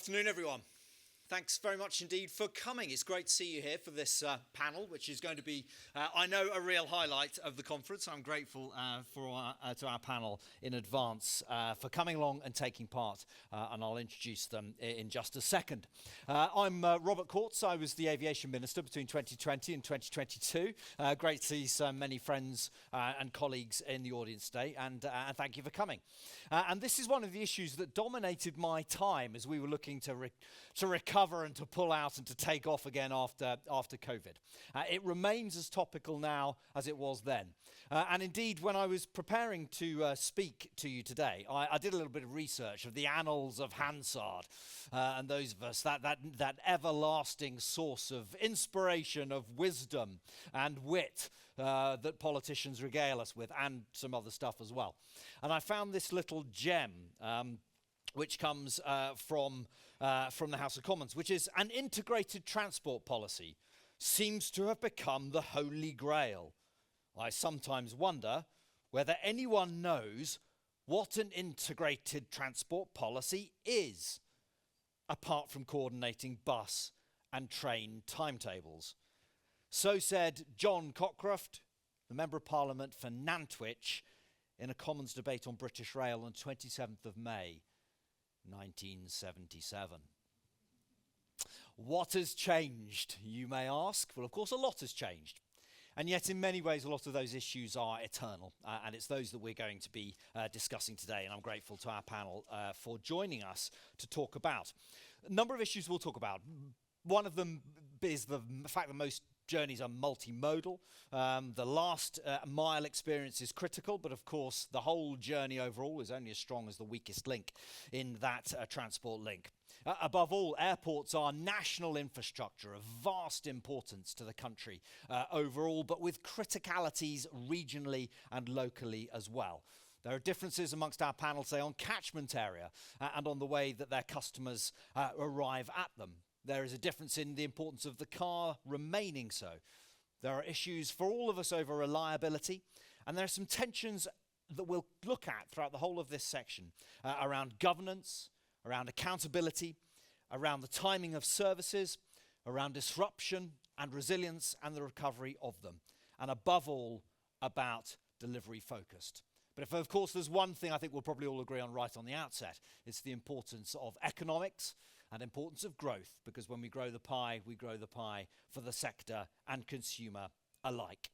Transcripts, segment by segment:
afternoon, everyone. Thanks very much indeed for coming. It's great to see you here for this panel, which is going to be, I know, a real highlight of the conference. I'm grateful to our panel in advance for coming along and taking part, and I'll introduce them in just a second. I'm Robert Courts. I was the Aviation Minister between 2020 and 2022. Great to see so many friends and colleagues in the audience today, and thank you for coming. And this is one of the issues that dominated my time as we were looking to recover and to pull out and to take off again after COVID. It remains as topical now as it was then. And indeed, when I was preparing to speak to you today, I did a little bit of research of the annals of Hansard and those of us, that everlasting source of inspiration, of wisdom and wit that politicians regale us with, and some other stuff as well. And I found this little gem which comes from the House of Commons, which is: an integrated transport policy seems to have become the holy grail. I sometimes wonder whether anyone knows what an integrated transport policy is, apart from coordinating bus and train timetables. So said John Cockcroft, the Member of Parliament for Nantwich, in a Commons debate on British Rail on 27th of May, 1977. What has changed, you may ask? Well, of course, a lot has changed. And yet, in many ways, a lot of those issues are eternal. And it's those that we're going to be discussing today. And I'm grateful to our panel for joining us to talk about. A number of issues we'll talk about. One of them is the fact that most journeys are multimodal. The last mile experience is critical, but of course the whole journey overall is only as strong as the weakest link in that transport link. Above all, airports are national infrastructure of vast importance to the country overall, but with criticalities regionally and locally as well. There are differences amongst our panel, say, on catchment area and on the way that their customers arrive at them. There is a difference in the importance of the car remaining so. There are issues for all of us over reliability, and there are some tensions that we'll look at throughout the whole of this section around governance, around accountability, around the timing of services, around disruption and resilience and the recovery of them, and above all, about delivery focused. But if, of course, there's one thing I think we'll probably all agree on right on the outset, it's the importance of economics and importance of growth, because when we grow the pie for the sector and consumer alike.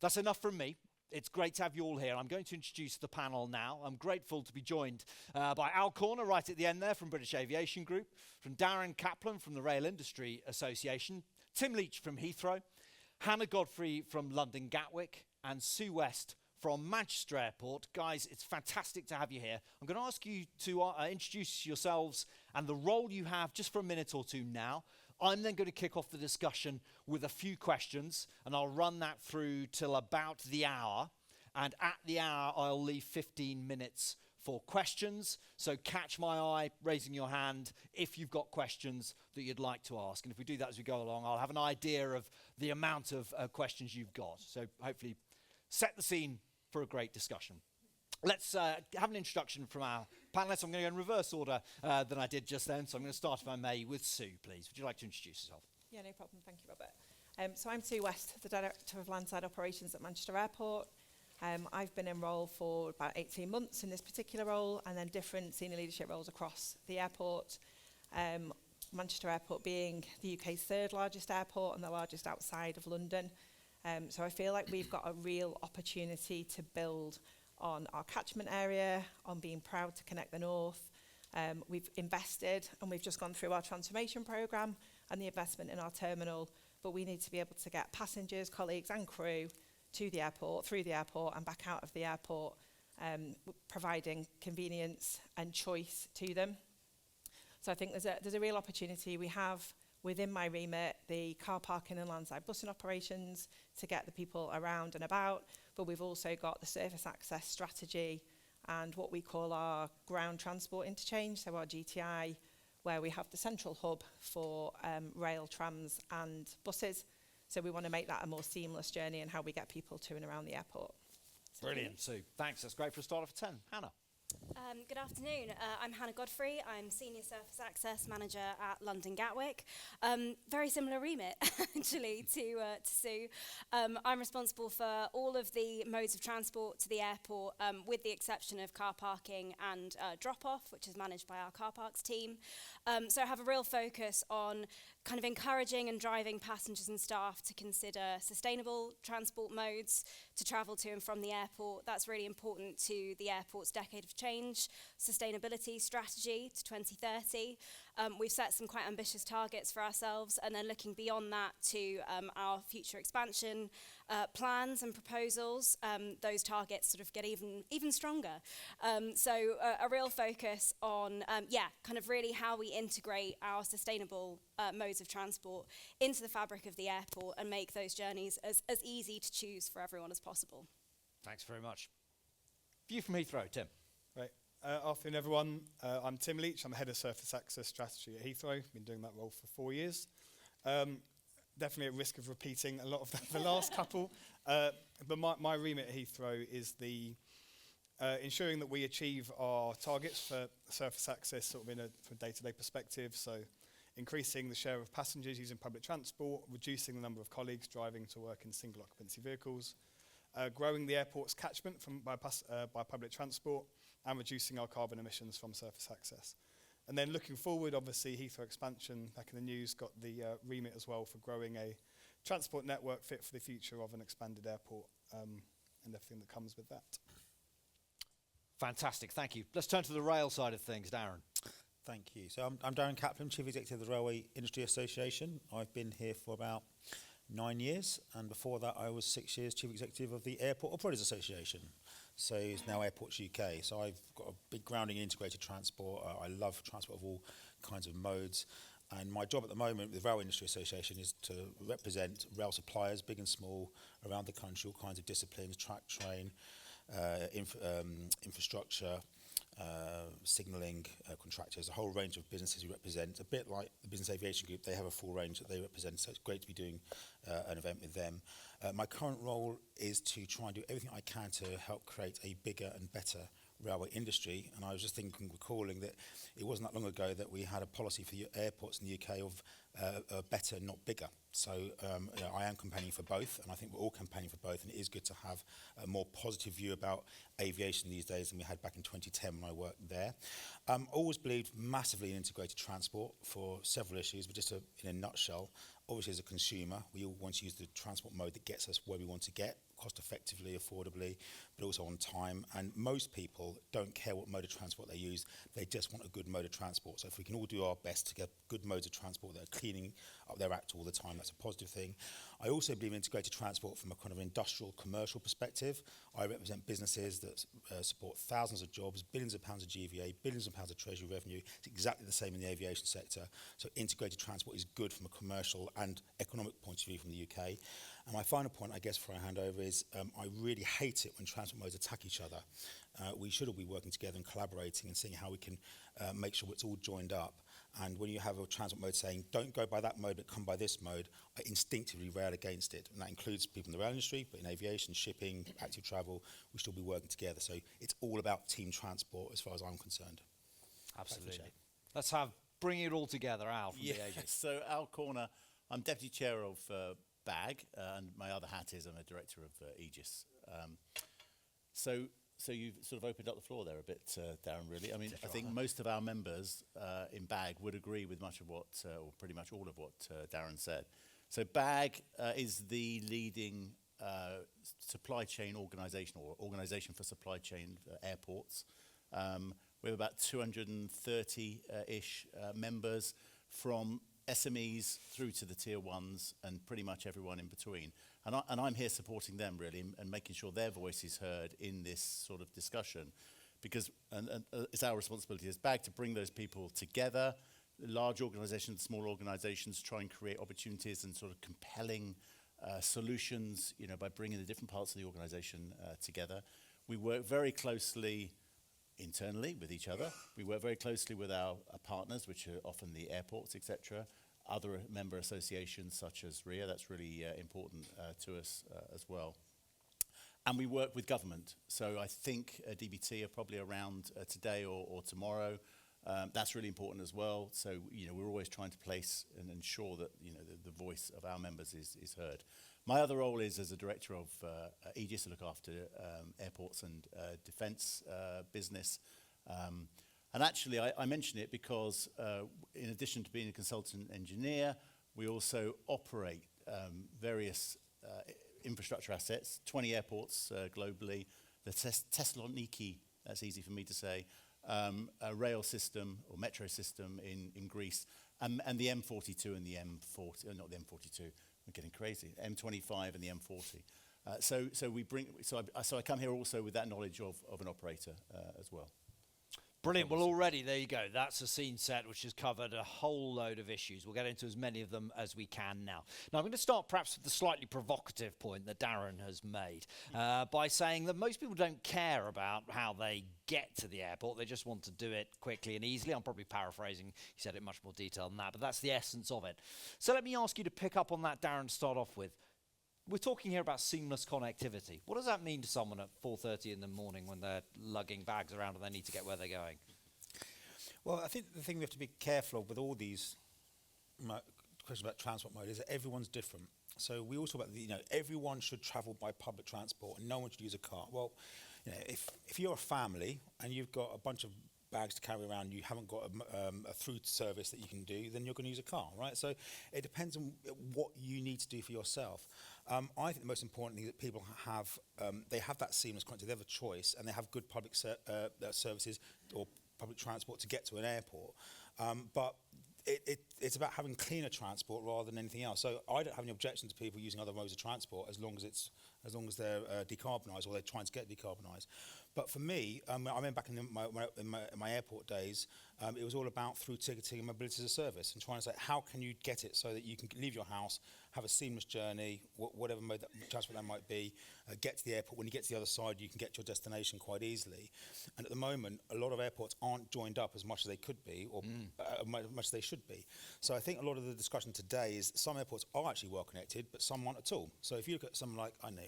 That's enough from me. It's great to have you all here. I'm going to introduce the panel now. I'm grateful to be joined by Al Corner right at the end there from British Aviation Group, from Darren Kaplan from the Rail Industry Association, Tim Leach from Heathrow, Hannah Godfrey from London Gatwick, and Sue West from Manchester Airport. Guys, it's fantastic to have you here. I'm going to ask you to introduce yourselves and the role you have just for a minute or two now. I'm then going to kick off the discussion with a few questions, and I'll run that through till about the hour. And at the hour, I'll leave 15 minutes for questions. So catch my eye, raising your hand if you've got questions that you'd like to ask. And if we do that as we go along, I'll have an idea of the amount of questions you've got. So hopefully set the scene for a great discussion. Let's have an introduction from our panelists. I'm going to go in reverse order than I did just then. So I'm going to start, if I may, with Sue, please. Would you like to introduce yourself? Yeah, no problem. Thank you, Robert. So I'm Sue West, the Director of Landside Operations at Manchester Airport. I've been in role for about 18 months in this particular role, and then different senior leadership roles across the airport. Manchester Airport being the UK's third largest airport and the largest outside of London. So I feel like we've got a real opportunity to build on our catchment area, on being proud to connect the north. We've invested and we've just gone through our transformation programme and the investment in our terminal, but we need to be able to get passengers, colleagues and crew to the airport, through the airport and back out of the airport, providing convenience and choice to them. So I think there's a real opportunity. We have within my remit the car parking and landside busing operations to get the people around and about, but we've also got the surface access strategy and what we call our ground transport interchange, so our GTI, where we have the central hub for rail, trams and buses. So we want to make that a more seamless journey in how we get people to and around the airport. Brilliant, Sue. Thanks. That's great for a start off at 10. Hannah. Good afternoon. I'm Hannah Godfrey. I'm Senior Surface Access Manager at London Gatwick. Very similar remit, actually, to Sue. I'm responsible for all of the modes of transport to the airport, with the exception of car parking and drop-off, which is managed by our car parks team. So I have a real focus on kind of encouraging and driving passengers and staff to consider sustainable transport modes to travel to and from the airport. That's really important to the airport's decade of change, sustainability strategy to 2030. We've set some quite ambitious targets for ourselves, and then looking beyond that to our future expansion plans and proposals, those targets sort of get even stronger. So a real focus on, kind of really how we integrate our sustainable modes of transport into the fabric of the airport and make those journeys as easy to choose for everyone as possible. Thanks very much. View from Heathrow, Tim. Right. Afternoon, everyone. I'm Tim Leach. I'm Head of Surface Access Strategy at Heathrow. Been doing that role for 4 years. Definitely at risk of repeating a lot of the last couple. But my remit at Heathrow is the ensuring that we achieve our targets for surface access sort of from a day-to-day perspective. So increasing the share of passengers using public transport, reducing the number of colleagues driving to work in single occupancy vehicles, growing the airport's catchment by public transport, and reducing our carbon emissions from surface access. And then looking forward, obviously, Heathrow expansion, back in the news, got the remit as well for growing a transport network fit for the future of an expanded airport, and everything that comes with that. Fantastic, thank you. Let's turn to the rail side of things, Darren. Thank you. So I'm Darren Kaplan, Chief Executive of the Railway Industry Association. I've been here for about 9 years, and before that I was 6 years Chief Executive of the Airport Operators Association. So it's now Airports UK. So I've got a big grounding in integrated transport. I love transport of all kinds of modes. And my job at the moment with the Railway Industry Association is to represent rail suppliers, big and small, around the country, all kinds of disciplines, track, train, infrastructure, signalling, contractors, a whole range of businesses we represent. A bit like the Business Aviation Group, they have a full range that they represent, so it's great to be doing an event with them. My current role is to try and do everything I can to help create a bigger and better railway industry. And I was just recalling that it wasn't that long ago that we had a policy for the airports in the UK of better, not bigger. So I am campaigning for both, and I think we're all campaigning for both, and it is good to have a more positive view about aviation these days than we had back in 2010 when I worked there. Always believed massively in integrated transport for several issues, but just in a nutshell, obviously as a consumer, we all want to use the transport mode that gets us where we want to get, cost effectively, affordably, but also on time. And most people don't care what mode of transport they use, they just want a good mode of transport. So if we can all do our best to get good modes of transport that are cleaning up their act all the time, that's a positive thing. I also believe in integrated transport from a kind of industrial, commercial perspective. I represent businesses that support thousands of jobs, billions of pounds of GVA, billions of pounds of treasury revenue. It's exactly the same in the aviation sector. So integrated transport is good from a commercial and economic point of view from the UK. And my final point, I guess, before I hand over is I really hate it when transport modes attack each other. We should all be working together and collaborating and seeing how we can make sure it's all joined up. And when you have a transport mode saying, don't go by that mode, but come by this mode, I instinctively rail against it. And that includes people in the rail industry, but in aviation, shipping, active travel, we should all be working together. So it's all about team transport as far as I'm concerned. Absolutely. Let's bring it all together, Al, from the agency. So Al Corner, I'm Deputy Chair of BAG, and my other hat is I'm a Director of Aegis. So you've sort of opened up the floor there a bit, Darren, really. I mean, I think most of our members in BAG would agree with much of what, or pretty much all of what Darren said. So BAG is the leading supply chain organisation, or organisation for supply chain airports. We have about 230-ish members, from SMEs through to the tier ones and pretty much everyone in between. And I'm here supporting them, really, and making sure their voice is heard in this sort of discussion, because it's our responsibility as BAG to bring those people together, large organisations, small organisations, try and create opportunities and sort of compelling solutions, you know, by bringing the different parts of the organisation together. We work very closely internally with each other. We work very closely with our partners, which are often the airports, etc., other member associations such as RIA. That's really important to us as well. And we work with government. So I think DBT are probably around today or tomorrow. That's really important as well. So, we're always trying to place and ensure that, the voice of our members is heard. My other role is as a director of Aegis to look after airports and defence business. And actually, I mention it because in addition to being a consultant engineer, we also operate various infrastructure assets, 20 airports globally, the Thessaloniki, that's easy for me to say, a rail system or metro system in Greece, and the M42 and the M40, not the M42, I'm getting crazy, M25 and the M40. So I come here also with that knowledge of an operator as well. Brilliant. Well, already, there you go. That's a scene set which has covered a whole load of issues. We'll get into as many of them as we can now. Now, I'm going to start perhaps with the slightly provocative point that Darren has made by saying that most people don't care about how they get to the airport. They just want to do it quickly and easily. I'm probably paraphrasing. He said it much more detailed than that, but that's the essence of it. So let me ask you to pick up on that, Darren, to start off with. We're talking here about seamless connectivity. What does that mean to someone at 4:30 in the morning when they're lugging bags around and they need to get where they're going? Well, I think the thing we have to be careful of with all these questions about transport mode is that everyone's different. So we also about everyone should travel by public transport and no one should use a car. Well, if you're a family and you've got a bunch of bags to carry around, you haven't got a through service that you can do, then you're going to use a car, right? So it depends on what you need to do for yourself. I think the most important thing that people have, they have that seamless connectivity, they have a choice, and they have good public services or public transport to get to an airport. But it's about having cleaner transport rather than anything else. So I don't have any objection to people using other modes of transport as long as they're decarbonised or they're trying to get decarbonised. But for me, I remember back in my airport days, it was all about through ticketing and mobility as a service and trying to say, how can you get it so that you can leave your house, have a seamless journey, whatever mode of transport that might be, get to the airport. When you get to the other side, you can get to your destination quite easily. And at the moment, a lot of airports aren't joined up as much as they could be or much as they should be. So I think a lot of the discussion today is some airports are actually well connected, but some aren't at all. So if you look at something like, I don't know,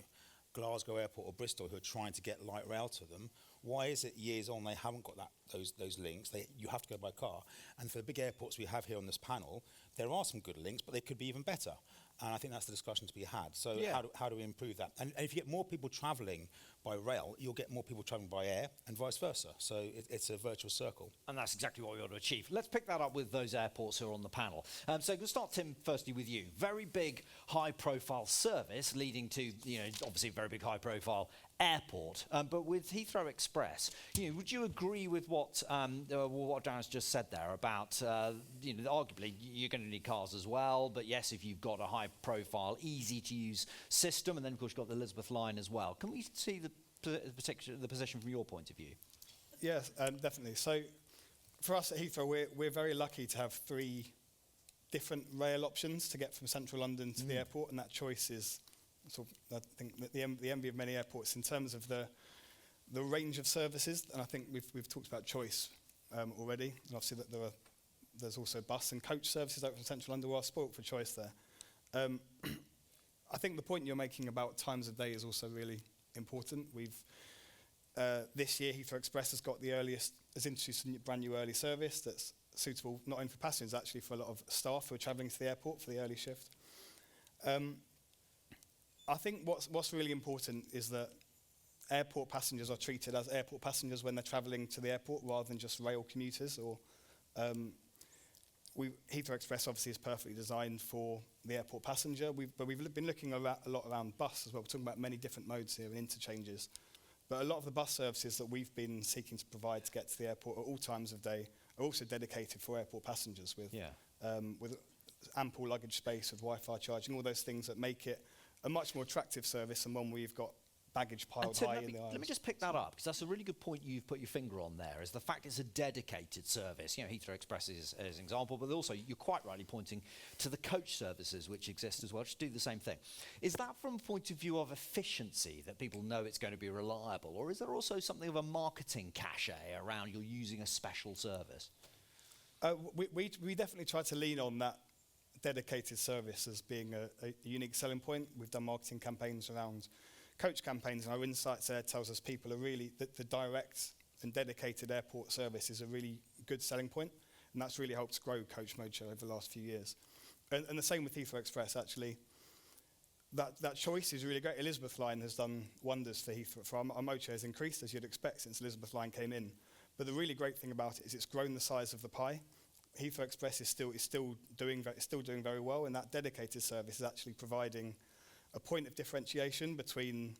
Glasgow Airport or Bristol who are trying to get light rail to them, why is it years on they haven't got those links? You have to go by car. And for the big airports we have here on this panel, there are some good links, but they could be even better. And I think that's the discussion to be had. So how do we improve that? And if you get more people travelling by rail, you'll get more people travelling by air and vice versa. So it's a virtuous circle. And that's exactly what we ought to achieve. Let's pick that up with those airports who are on the panel. So we'll start, Tim, firstly with you. Very big, high-profile service leading to, obviously very big, high-profile airport. But with Heathrow Express, would you agree with what Darren's just said there about, arguably you're going to need cars as well, but yes, if you've got a high-profile, easy-to-use system, and then of course you've got the Elizabeth line as well. Can we see the position from your point of view? Yes, definitely. So for us at Heathrow, we're very lucky to have 3 different rail options to get from central London to the airport, and that choice is, I think, the envy of many airports in terms of the range of services. And I think we've talked about choice already, and obviously that there's also bus and coach services out from central London. We're spoilt for choice there. I think the point you're making about times of day is also really important. This year Heathrow Express has introduced a brand new early service that's suitable not only for passengers, actually for a lot of staff who are travelling to the airport for the early shift. I think what's really important is that airport passengers are treated as airport passengers when they're travelling to the airport rather than just rail commuters. Heathrow Express obviously is perfectly designed for the airport passenger, but we've been looking a lot around bus as well. We're talking about many different modes here and interchanges. But a lot of the bus services that we've been seeking to provide to get to the airport at all times of day are also dedicated for airport passengers with ample luggage space, with Wi-Fi charging, all those things that make it a much more attractive service than one where you've got baggage piled Tim, high in the aisles. Let me just pick that up, because that's a really good point you've put your finger on there, is the fact it's a dedicated service. Heathrow Express is an example, but also you're quite rightly pointing to the coach services which exist as well, just do the same thing. Is that from a point of view of efficiency, that people know it's going to be reliable, or is there also something of a marketing cachet around you're using a special service? We definitely try to lean on that dedicated service as being a unique selling point. We've done marketing campaigns around coach campaigns and our insights there tells us people are really, that the direct and dedicated airport service is a really good selling point, and that's really helped grow Coach Mojo over the last few years. And the same with Heathrow Express, actually. That choice is really great. Elizabeth Line has done wonders for Heathrow. Our Mojo has increased, as you'd expect, since Elizabeth Line came in. But the really great thing about it is it's grown the size of the pie. Heathrow Express is still doing very well, and that dedicated service is actually providing a point of differentiation between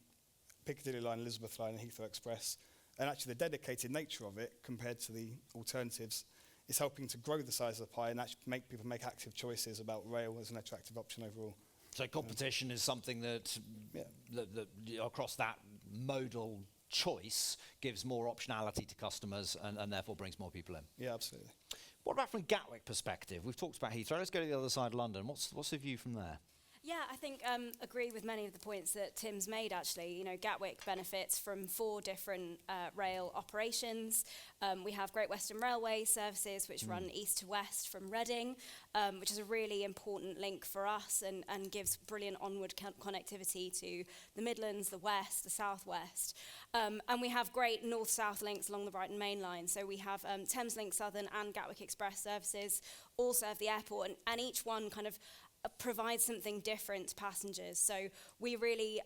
Piccadilly Line, Elizabeth Line, and Heathrow Express. And actually, the dedicated nature of it, compared to the alternatives, is helping to grow the size of the pie and actually make people make active choices about rail as an attractive option overall. So competition is something that, that across that modal choice gives more optionality to customers and therefore brings more people in. Yeah, absolutely. What about from Gatwick perspective? We've talked about Heathrow. Let's go to the other side of London. What's the view from there? Yeah, I think agree with many of the points that Tim's made, actually. You know, Gatwick benefits from 4 different rail operations. We have Great Western Railway services, which run east to west from Reading, which is a really important link for us and gives brilliant onward connectivity to the Midlands, the West, the Southwest. And we have great north-south links along the Brighton Main Line. So we have Thameslink Southern and Gatwick Express services all serve the airport, and each one kind of provides something different to passengers. So we really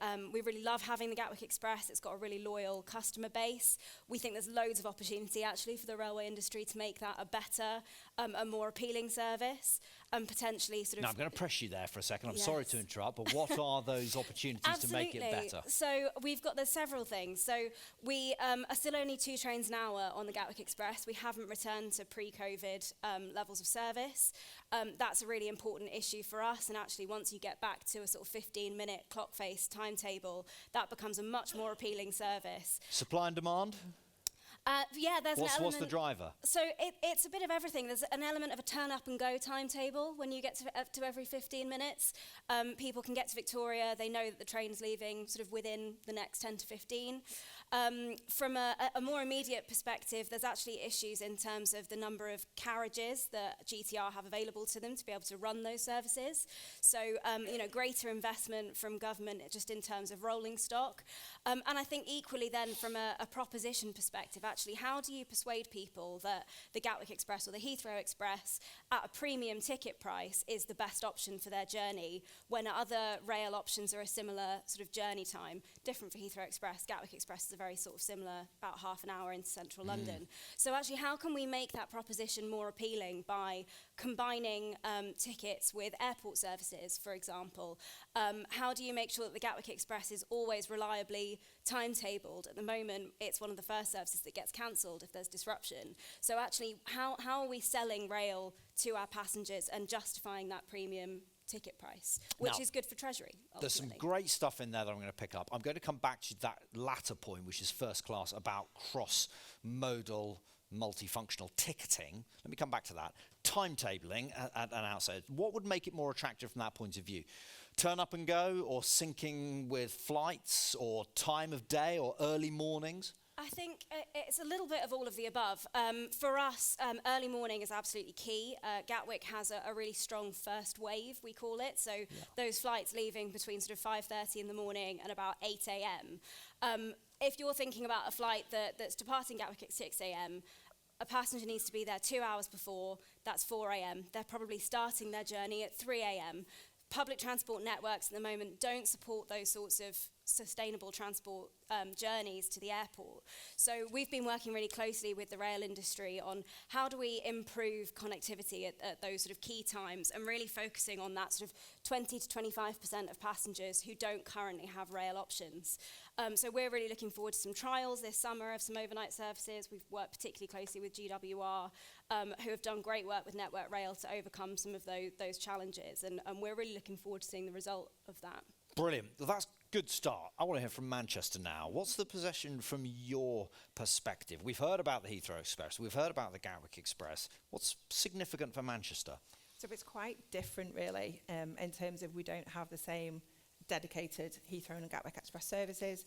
love having the Gatwick Express. It's got a really loyal customer base. We think there's loads of opportunity actually for the railway industry to make that a better, a more appealing service, and potentially sort of... Now, I'm going to press you there for a second. I'm Yes. sorry to interrupt, but what are those opportunities to make it better? So there's several things. So we are still only 2 trains an hour on the Gatwick Express. We haven't returned to pre-COVID levels of service. That's a really important issue for us, and actually once you get back to a sort of 15-minute clock face timetable, that becomes a much more appealing service. Supply and demand? Yeah, there's an element... What's the driver? So it's a bit of everything. There's an element of a turn up and go timetable when you get to every 15 minutes. People can get to Victoria. They know that the train's leaving sort of within the next 10 to 15. From a more immediate perspective, there's actually issues in terms of the number of carriages that GTR have available to them to be able to run those services. So, greater investment from government just in terms of rolling stock. And I think equally then from a proposition perspective, actually, how do you persuade people that the Gatwick Express or the Heathrow Express at a premium ticket price is the best option for their journey when other rail options are a similar sort of journey time? Different for Heathrow Express. Gatwick Express is a very sort of similar, about half an hour into central London. So actually, how can we make that proposition more appealing by combining tickets with airport services, for example? How do you make sure that the Gatwick Express is always reliably timetabled? At the moment, it's one of the first services that gets cancelled if there's disruption. So actually, how are we selling rail to our passengers and justifying that premium ticket price, which is good for Treasury, ultimately. There's some great stuff in there that I'm going to pick up. I'm going to come back to that latter point, which is first class, about cross-modal, multifunctional ticketing. Let me come back to that. Timetabling at an outset. What would make it more attractive from that point of view? Turn up and go, or syncing with flights, or time of day, or early mornings? I think it's a little bit of all of the above. For us, early morning is absolutely key. Gatwick has a really strong first wave, we call it. So those flights leaving between sort of 5:30 in the morning and about 8 a.m. If you're thinking about a flight that's departing Gatwick at 6 a.m., a passenger needs to be there 2 hours before. That's 4 a.m. They're probably starting their journey at 3 a.m. Public transport networks at the moment don't support those sorts of sustainable transport journeys to the airport. So we've been working really closely with the rail industry on how do we improve connectivity at those sort of key times, and really focusing on that sort of 20 to 25% of passengers who don't currently have rail options. So we're really looking forward to some trials this summer of some overnight services. We've worked particularly closely with GWR, who have done great work with Network Rail to overcome some of those challenges, and we're really looking forward to seeing the result of that. Brilliant. Well, that's a good start. I want to hear from Manchester now. What's the position from your perspective? We've heard about the Heathrow Express. We've heard about the Gatwick Express. What's significant for Manchester? So it's quite different, really, in terms of we don't have the same dedicated Heathrow and Gatwick Express services.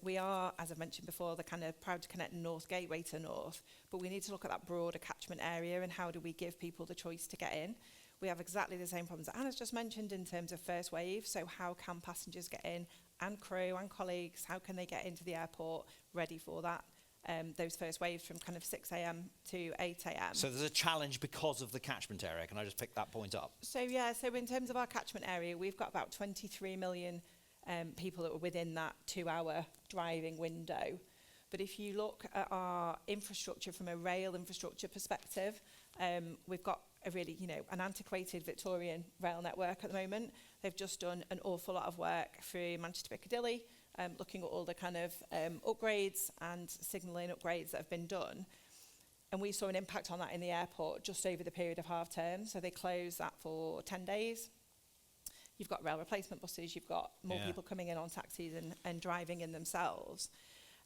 We are, as I've mentioned before, the kind of proud to connect North Gateway to North, but we need to look at that broader catchment area and how do we give people the choice to get in. We have exactly the same problems that Anna's just mentioned in terms of first wave, so how can passengers get in and crew and colleagues, how can they get into the airport ready for that, those first waves from kind of 6 a.m. to 8 a.m. So there's a challenge because of the catchment area. Can I just pick that point up? So yeah, so in terms of our catchment area, we've got about 23 million people that are within that 2-hour driving window. But if you look at our infrastructure from a rail infrastructure perspective, we've got a really, an antiquated Victorian rail network at the moment. They've just done an awful lot of work through Manchester Piccadilly, looking at all the kind of upgrades and signalling upgrades that have been done. And we saw an impact on that in the airport just over the period of half term. So they closed that for 10 days. You've got rail replacement buses, you've got more people coming in on taxis and driving in themselves.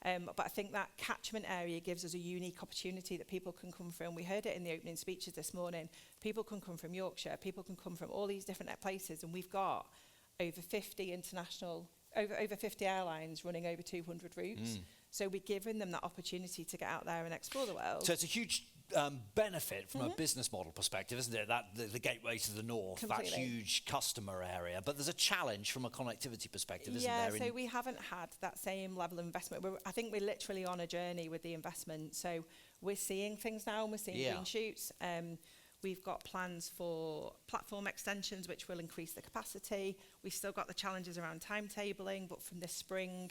But I think that catchment area gives us a unique opportunity that people can come from. We heard it in the opening speeches this morning. People can come from Yorkshire, people can come from all these different places, and we've got over 50 over 50 airlines running over 200 routes. So we're giving them that opportunity to get out there and explore the world. So it's a huge benefit from a business model perspective, isn't it? That the gateway to the north, Completely. that huge customer area. But there's a challenge from a connectivity perspective, isn't Yeah, there? so we haven't had that same level of investment. I think we're literally on a journey with the investment. So we're seeing things now and we're seeing green shoots. We've got plans for platform extensions, which will increase the capacity. We've still got the challenges around timetabling, but from this spring,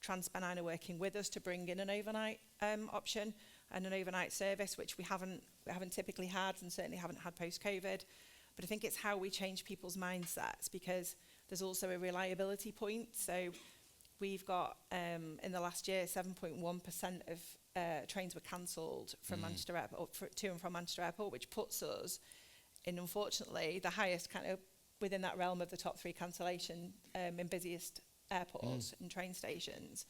Transpennine are working with us to bring in an overnight option and an overnight service, which we haven't typically had and certainly haven't had post-COVID. But I think it's how we change people's mindsets, because there's also a reliability point. So we've got, in the last year, 7.1% of trains were cancelled from Manchester Airport, to and from Manchester Airport, which puts us in, unfortunately, the highest kind of within that realm of the top 3 cancellation in busiest airports and train stations.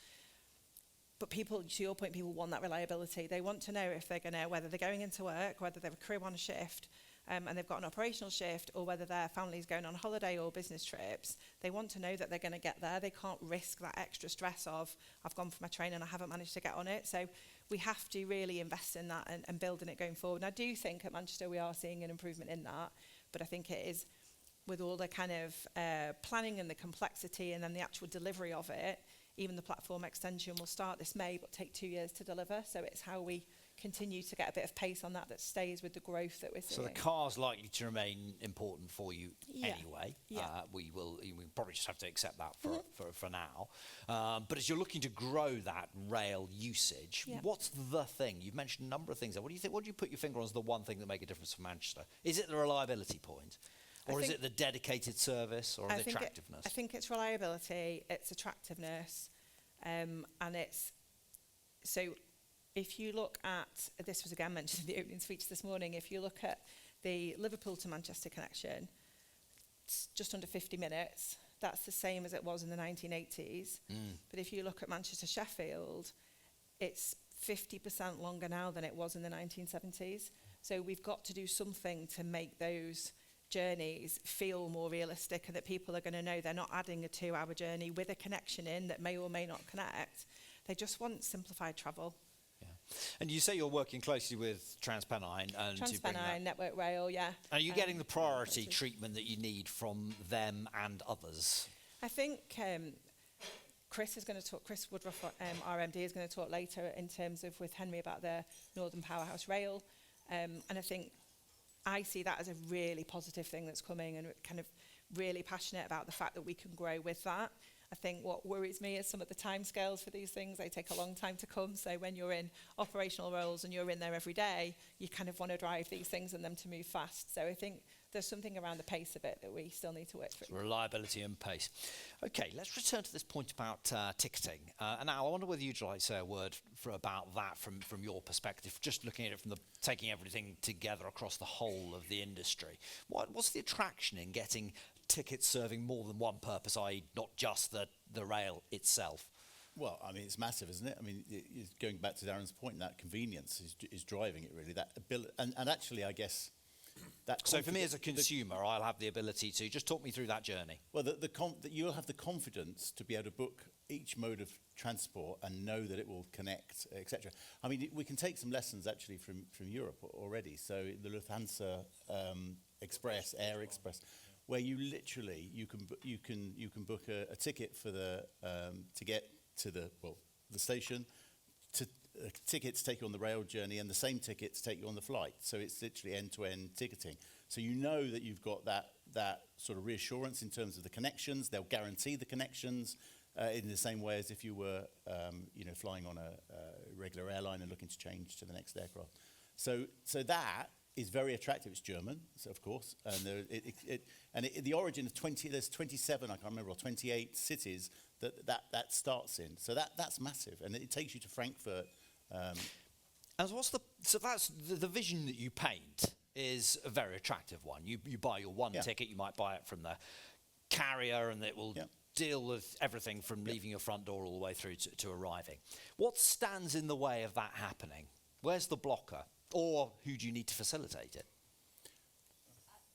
But people, to your point, people want that reliability. They want to know if they're going to, whether they're going into work, whether they've a crew on a shift, and they've got an operational shift, or whether their family's going on holiday or business trips. They want to know that they're going to get there. They can't risk that extra stress of, I've gone for my train and I haven't managed to get on it. So we have to really invest in that and building it going forward. And I do think at Manchester we are seeing an improvement in that, but I think it is, with all the kind of planning and the complexity and then the actual delivery of it, even the platform extension will start this May but take 2 years to deliver. So it's how we continue to get a bit of pace on that stays with the growth that we're seeing. So the car's likely to remain important for you anyway. Yeah. We probably just have to accept that for now. But as you're looking to grow that rail usage, what's the thing? You've mentioned a number of things there. What do you think? What do you put your finger on as the one thing that make a difference for Manchester? Is it the reliability point? Or is it the dedicated service, or the attractiveness? I think it's reliability, it's attractiveness, and it's, so if you look at, this was again mentioned in the opening speech this morning, if you look at the Liverpool to Manchester connection, it's just under 50 minutes. That's the same as it was in the 1980s. But if you look at Manchester Sheffield, it's 50% longer now than it was in the 1970s. So we've got to do something to make those journeys feel more realistic, and that people are going to know they're not adding a 2-hour journey with a connection in that may or may not connect. They just want simplified travel. Yeah. And you say you're working closely with Transpennine and to bring that. Transpennine, Network Rail, yeah. Are you getting the priority treatment that you need from them and others? I think Chris is going to talk, Chris Woodruff, RMD, is going to talk later in terms of with Henry about the Northern Powerhouse Rail. And I think I see that as a really positive thing that's coming, and kind of really passionate about the fact that we can grow with that. I think what worries me is some of the timescales for these things. They take a long time to come. So when you're in operational roles and you're in there every day, you kind of want to drive these things and them to move fast. So I think there's something around the pace of it that we still need to work through. Reliability and pace. Okay, let's return to this point about ticketing. And Al, I wonder whether you'd like to say a word about that from your perspective, just looking at it from taking everything together across the whole of the industry. What's the attraction in getting tickets serving more than one purpose, i.e. not just the rail itself? Well, I mean, it's massive, isn't it? I mean, going back to Darren's point, that convenience is driving it, really. That ability, and actually, I guess, that. So for me as a consumer, I'll have the ability to just talk me through that journey. Well, that you'll have the confidence to be able to book each mode of transport and know that it will connect, etc. I mean, we can take some lessons actually from Europe already. So the Lufthansa Express, Air Express, where you literally you can book a ticket for to get to the station, ticket to take you on the rail journey, and the same ticket to take you on the flight. So it's literally end-to-end ticketing. So you know that you've got that sort of reassurance in terms of the connections. They'll guarantee the connections in the same way as if you were flying on a regular airline and looking to change to the next aircraft. So that is very attractive. It's German, so of course, and the origin of there's 27, I can't remember, or 28 cities that starts in. So that's massive, and it takes you to Frankfurt. And so that's the vision that you paint is a very attractive one. You buy your one ticket, you might buy it from the carrier, and it will deal with everything from leaving your front door all the way through to arriving. What stands in the way of that happening? Where's the blocker? Or who do you need to facilitate it?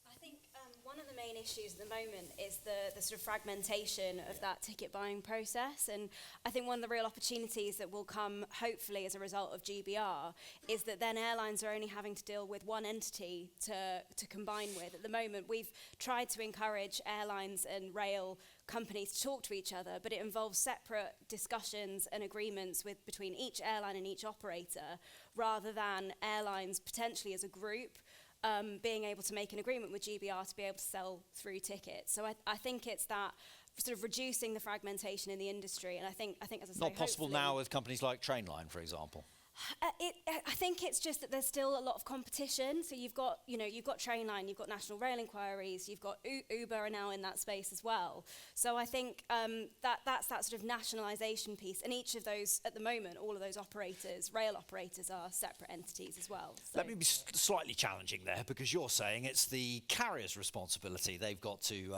I think one of the main issues at the moment is the sort of fragmentation of that ticket buying process. And I think one of the real opportunities that will come, hopefully, as a result of GBR is that then airlines are only having to deal with one entity to combine with. At the moment, we've tried to encourage airlines and rail companies to talk to each other, but it involves separate discussions and agreements between each airline and each operator, rather than airlines potentially as a group being able to make an agreement with GBR to be able to sell through tickets. So I think it's that sort of reducing the fragmentation in the industry, and I think as I say, Not possible now with companies like Trainline, for example. I think it's just that there's still a lot of competition. So you've got Trainline, you've got National Rail Inquiries, you've got Uber are now in that space as well. So I think that's that sort of nationalisation piece. And each of those, at the moment, all of those operators, rail operators, are separate entities as well. So. Let me be slightly challenging there, because you're saying it's the carrier's responsibility. They've got to,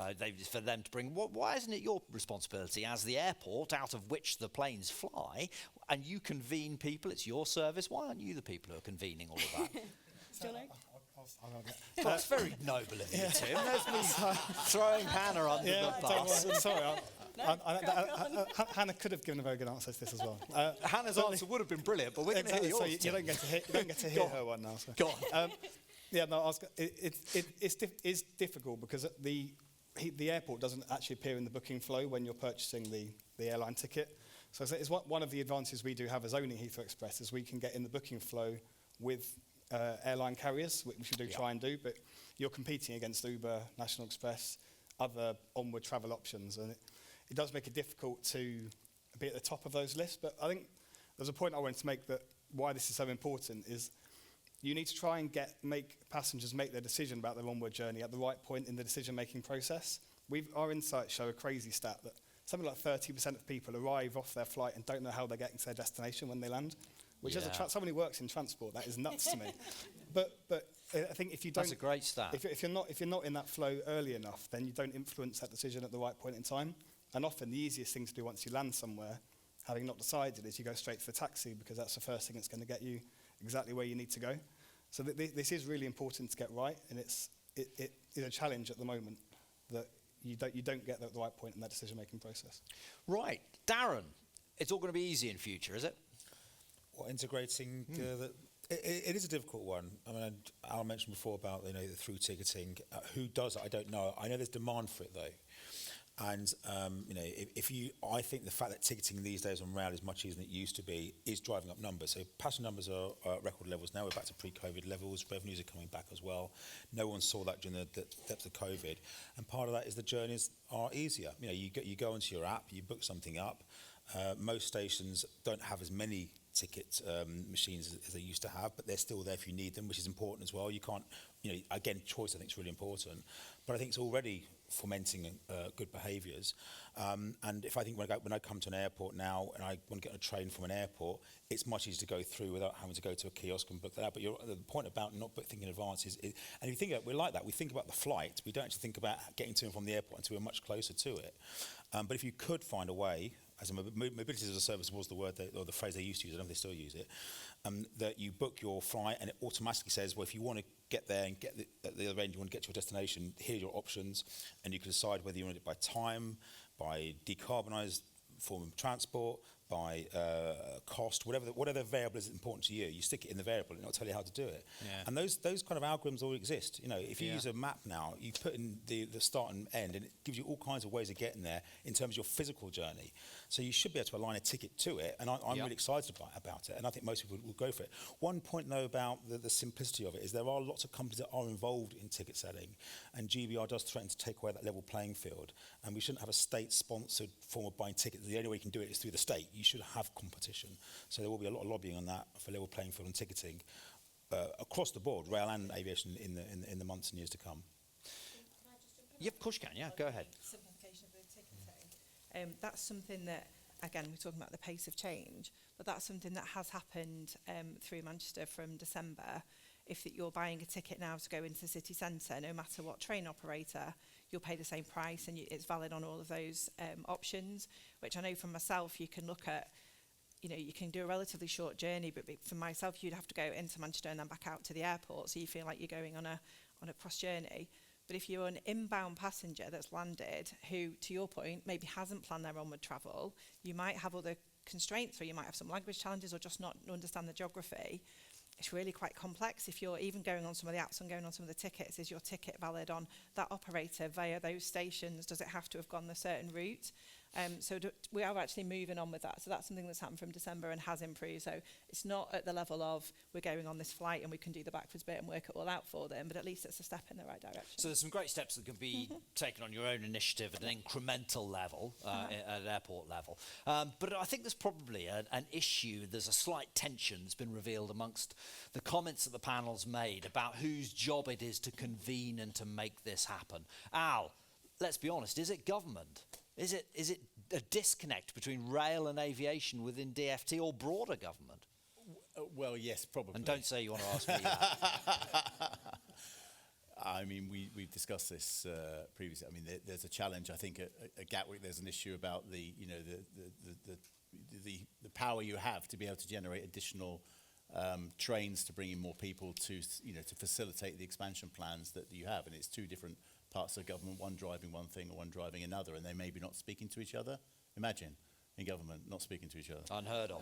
for them to bring. Why isn't it your responsibility as the airport out of which the planes fly, and you convene people? It's your service. Why aren't you the people who are convening all of that? Well, it's very noble of you, Tim. There's me throwing Hannah under the bus. Sorry, Hannah could have given a very good answer to this as well. Hannah's answer would have been brilliant, but we're going to hear yours. So you don't get to hear her one now. So. Go on. It's difficult because the airport doesn't actually appear in the booking flow when you're purchasing the airline ticket. So it's one of the advantages we do have as owning Heathrow Express is we can get in the booking flow with airline carriers, which we do try and do, but you're competing against Uber, National Express, other onward travel options, and it does make it difficult to be at the top of those lists. But I think there's a point I wanted to make that why this is so important is you need to try and make passengers make their decision about their onward journey at the right point in the decision-making process. Our insights show a crazy stat that something like 30% of people arrive off their flight and don't know how they're getting to their destination when they land, which as someone who works in transport, that is nuts to me. But I think if you don't, that's a great stat. If you're not in that flow early enough, then you don't influence that decision at the right point in time. And often the easiest thing to do once you land somewhere, having not decided, is you go straight to the taxi because that's the first thing that's going to get you exactly where you need to go. So this is really important to get right, and it is a challenge at the moment that you don't get at the right point in that decision-making process. Right. Darren, it's all going to be easy in future, is it? Well, integrating it is a difficult one. I mean, Al mentioned before about the through ticketing. Who does it? I don't know. I know there's demand for it though. And I think the fact that ticketing these days on rail is much easier than it used to be is driving up numbers. So passenger numbers are at record levels now. We're back to pre-COVID levels. Revenues are coming back as well. No one saw that during the depths of COVID, and part of that is the journeys are easier. You go onto your app, you book something up. Most stations don't have as many ticket machines as they used to have, but they're still there if you need them, which is important as well. You can't, again, choice I think is really important, but I think it's already fomenting good behaviours. And if I think when I come to an airport now and I want to get on a train from an airport, it's much easier to go through without having to go to a kiosk and book that out. But the point about not thinking in advance is, and if you think about it, we're like that. We think about the flight. We don't actually think about getting to and from the airport until we're much closer to it. But if you could find a way, as a mobility as a service was the word or the phrase they used to use, I don't know if they still use it, that you book your flight and it automatically says, well, if you want to get there and get at the other end, you want to get to your destination, here are your options, and you can decide whether you want it by time, by decarbonised form of transport, by cost, whatever variable is important to you, you stick it in the variable and it'll tell you how to do it. Yeah. And those kind of algorithms all exist. You know, if you use a map now, you put in the start and end, and it gives you all kinds of ways of getting there in terms of your physical journey. So you should be able to align a ticket to it, and I'm really excited about it, and I think most people will go for it. One point, though, about the simplicity of it is there are lots of companies that are involved in ticket setting, and GBR does threaten to take away that level playing field, and we shouldn't have a state-sponsored form of buying tickets. The only way you can do it is through the state. You should have competition. So there will be a lot of lobbying on that for level playing field and ticketing across the board, rail and aviation, in the months and years to come. Yeah, of course you can. Yeah, go ahead. Simplification of the ticketing. That's something that, again, we're talking about the pace of change, but that's something that has happened through Manchester from December. If you're buying a ticket now to go into the city centre, no matter what train operator, you'll pay the same price, and it's valid on all of those options, which I know from myself, you can look at, you know, you can do a relatively short journey, but for myself, you'd have to go into Manchester and then back out to the airport, so you feel like you're going on a cross journey. But if you're an inbound passenger that's landed, who, to your point, maybe hasn't planned their onward travel, you might have other constraints, or you might have some language challenges, or just not understand the geography. It's really quite complex. If you're even going on some of the apps and going on some of the tickets, is your ticket valid on that operator via those stations? Does it have to have gone a certain route? We are actually moving on with that. So that's something that's happened from December and has improved. So it's not at the level of we're going on this flight and we can do the backwards bit and work it all out for them, but at least it's a step in the right direction. So there's some great steps that can be taken on your own initiative at an incremental level, at an airport level. But I think there's probably an issue, there's a slight tension that's been revealed amongst the comments that the panel's made about whose job it is to convene and to make this happen. Al, let's be honest, is it government? Is it a disconnect between rail and aviation within DfT or broader government? Well, yes, probably. And don't say you want to ask me that. I mean, we've discussed this previously. I mean, there's a challenge. I think at Gatwick, there's an issue about the power you have to be able to generate additional trains to bring in more people to facilitate the expansion plans that you have, and it's two different parts of government, one driving one thing or one driving another, and they may be not speaking to each other. Imagine in government not speaking to each other. Unheard of.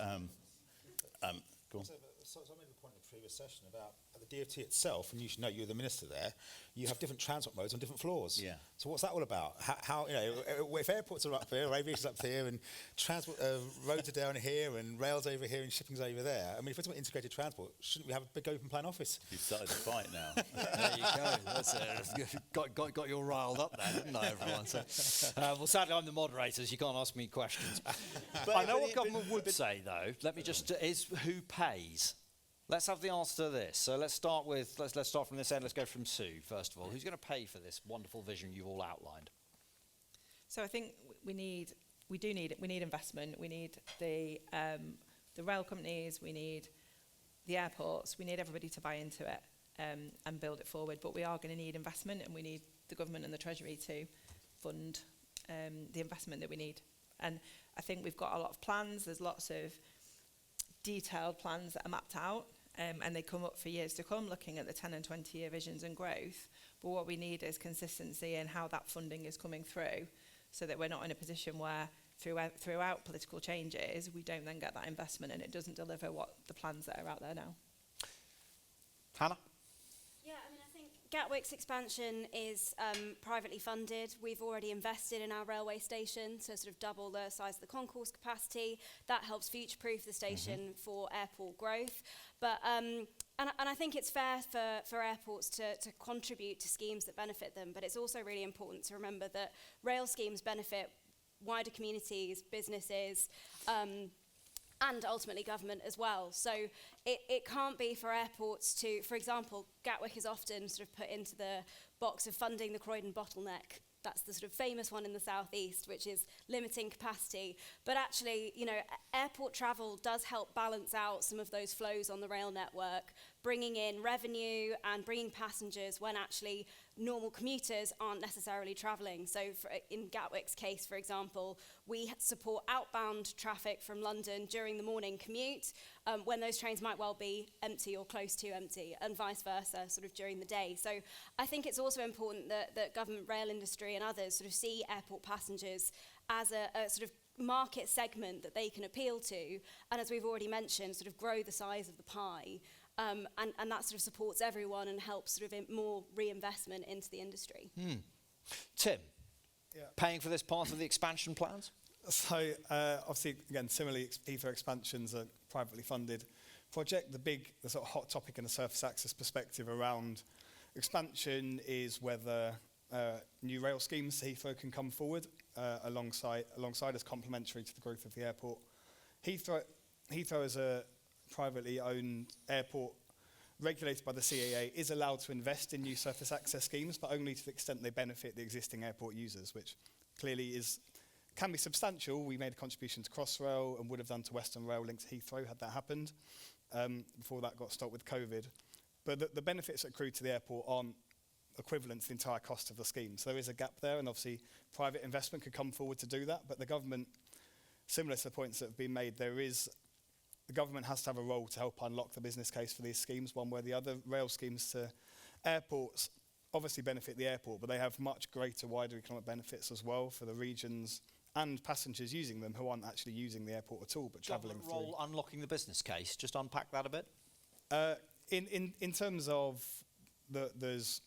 Go on. So I made the point in the previous session about the DfT itself, and you should know you're the minister there. You have different transport modes on different floors. Yeah. So what's that all about? How if airports are up here, aviation's up here, and transport roads are down here, and rails over here, and shipping's over there. I mean, if we're talking about integrated transport, shouldn't we have a big open plan office? You've started to fight now. There you go. That's it. Got you all riled up there, didn't I, everyone? So, well, sadly, I'm the moderator, so you can't ask me questions. I know what government would say, though. Let me just is who pays. Let's have the answer to this. So let's start from this end. Let's go from Sue first of all. Who's going to pay for this wonderful vision you've all outlined? So I think we need investment. We need the rail companies. We need the airports. We need everybody to buy into it and build it forward. But we are going to need investment, and we need the government and the Treasury to fund the investment that we need. And I think we've got a lot of plans. There's lots of detailed plans that are mapped out, and they come up for years to come, looking at the 10 and 20-year visions and growth. But what we need is consistency in how that funding is coming through, so that we're not in a position where throughout political changes, we don't then get that investment and it doesn't deliver what the plans that are out there now. Hannah? Yeah, I mean, I think Gatwick's expansion is privately funded. We've already invested in our railway station to sort of double the size of the concourse capacity. That helps future-proof the station for airport growth. But and I think it's fair for airports to contribute to schemes that benefit them. But it's also really important to remember that rail schemes benefit wider communities, businesses, and ultimately government as well. So it can't be for airports to, for example, Gatwick is often sort of put into the box of funding the Croydon bottleneck. That's the sort of famous one in the southeast, which is limiting capacity. But actually, airport travel does help balance out some of those flows on the rail network, bringing in revenue and bringing passengers when actually normal commuters aren't necessarily travelling. So in Gatwick's case, for example, we support outbound traffic from London during the morning commute when those trains might well be empty or close to empty, and vice versa sort of during the day. So I think it's also important that government, rail industry and others sort of see airport passengers as a sort of market segment that they can appeal to, and as we've already mentioned, sort of grow the size of the pie, and that sort of supports everyone and helps sort of more reinvestment into the industry. Tim, Yeah. paying for this part of the expansion plans? So obviously, again, similarly, Heathrow expansion's a privately funded project. The sort of hot topic in the surface access perspective around expansion is whether new rail schemes to Heathrow can come forward alongside as complementary to the growth of the airport. Heathrow as a privately owned airport regulated by the CAA is allowed to invest in new surface access schemes, but only to the extent they benefit the existing airport users, which clearly can be substantial. We made a contribution to Crossrail and would have done to Western Rail linked to Heathrow had that happened, before that got stopped with COVID. But the benefits that accrue to the airport aren't equivalent to the entire cost of the scheme. So there is a gap there, and obviously private investment could come forward to do that, but the government, similar to the points that have been made, the government has to have a role to help unlock the business case for these schemes, one way or the other. Rail schemes to airports obviously benefit the airport, but they have much greater, wider economic benefits as well for the regions and passengers using them who aren't actually using the airport at all, but travelling through. Role unlocking the business case. Just unpack that a bit. In terms of there's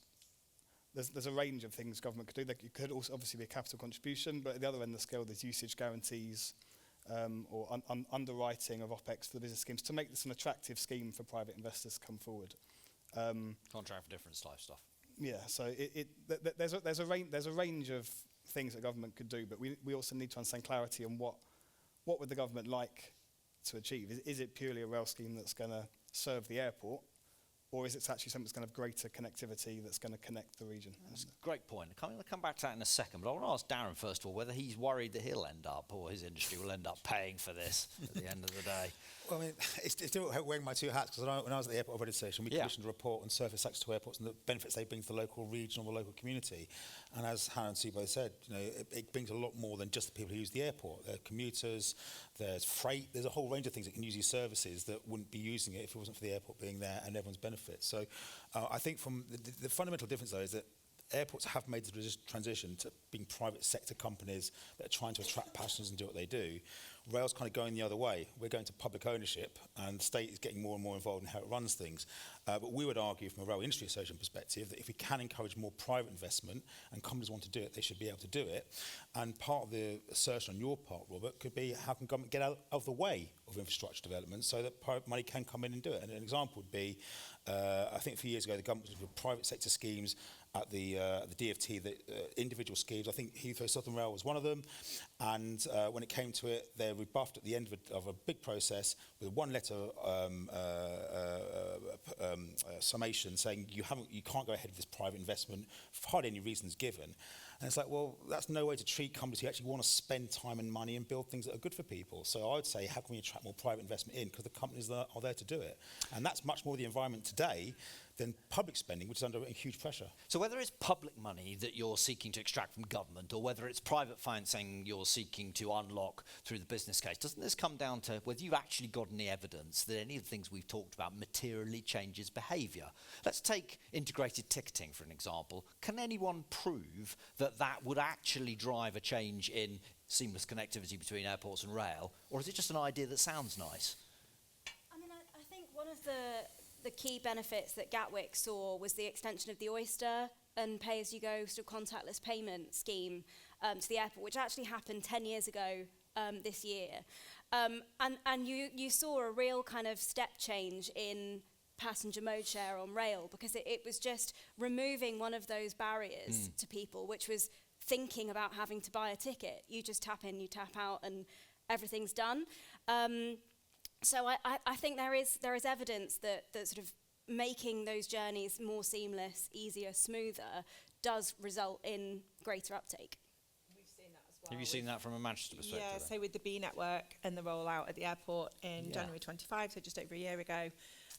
a range of things government could do. It could also obviously be a capital contribution, but at the other end of the scale, there's usage guarantees or underwriting of OPEX to the business schemes to make this an attractive scheme for private investors to come forward. Contract for difference type stuff. Yeah, so there's a range of things that government could do, but we also need to understand clarity on what would the government like to achieve. Is it purely a rail scheme that's going to serve the airport, or is it actually something that's going to have greater connectivity that's going to connect the region? That's a great point. I'm going to come back to that in a second, but I want to ask Darren first of all whether he's worried that he'll end up, or his industry will end up paying for this at the end of the day. Well, I mean, it's still wearing my two hats, because when I was at the airport operating station, we commissioned a report on surface access to airports and the benefits they bring to the local region or the local community. And as Hannah and Sue both said, it brings a lot more than just the people who use the airport. There are commuters, there's freight, there's a whole range of things that can use these services that wouldn't be using it if it wasn't for the airport being there and everyone's benefit. So I think from the fundamental difference, though, is that airports have made the transition to being private sector companies that are trying to attract passengers and do what they do. Rail's kind of going the other way. We're going to public ownership, and the state is getting more and more involved in how it runs things. But we would argue from a rail industry association perspective that if we can encourage more private investment and companies want to do it, they should be able to do it. And part of the assertion on your part, Robert, could be how can government get out of the way of infrastructure development so that private money can come in and do it. And an example would be, I think a few years ago, the government was with private sector schemes at the DFT, the individual schemes. I think Heathrow Southern Rail was one of them. And when it came to it, they were rebuffed at the end of a big process with one letter summation saying you can't go ahead with this private investment for hardly any reasons given. And it's like, well, that's no way to treat companies who actually want to spend time and money and build things that are good for people. So I would say, how can we attract more private investment in? Because the companies that are there to do it. And that's much more the environment today than public spending, which is under huge pressure. So whether it's public money that you're seeking to extract from government, or whether it's private financing you're seeking to unlock through the business case, doesn't this come down to whether you've actually got any evidence that any of the things we've talked about materially changes behaviour? Let's take integrated ticketing for an example. Can anyone prove that that would actually drive a change in seamless connectivity between airports and rail, or is it just an idea that sounds nice? I mean, I think one of the key benefits that Gatwick saw was the extension of the Oyster and pay-as-you-go sort of contactless payment scheme to the airport, which actually happened 10 years ago this year. And you saw a real kind of step change in passenger mode share on rail, because it was just removing one of those barriers to people, which was thinking about having to buy a ticket. You just tap in, you tap out, and everything's done. So I think there is evidence that sort of making those journeys more seamless, easier, smoother does result in greater uptake. We've seen that as well. Have you seen that from a Manchester perspective? Yeah, so with the B network and the rollout at the airport in January 25, so just over a year ago,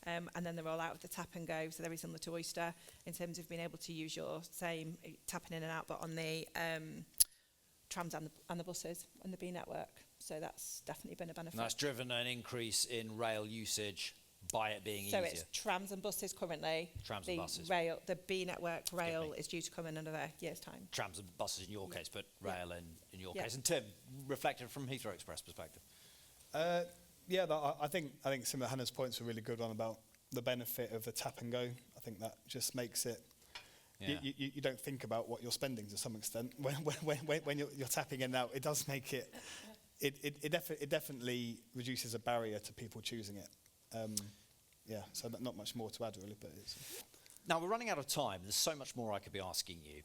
and then the rollout of the tap and go, so very similar to Oyster in terms of being able to use your same tapping in and out, but on the trams and the buses on the B network. So that's definitely been a benefit. And that's driven an increase in rail usage by it being so easier. it's trams and buses currently. Trams the and buses. The B network rail is due to come in another year's time. Trams and buses in your case, but rail in your Yeah. case. And Tim, reflected from Heathrow Express perspective? Yeah, I think some of Hannah's points were really good on about the benefit of the tap and go. I think that just makes it. Yeah. You don't think about what you're spending to some extent when you're tapping in and out. It does make it. It definitely reduces a barrier to people choosing it. Yeah, so not much more to add really, but it's. Now, we're running out of time. There's so much more I could be asking you.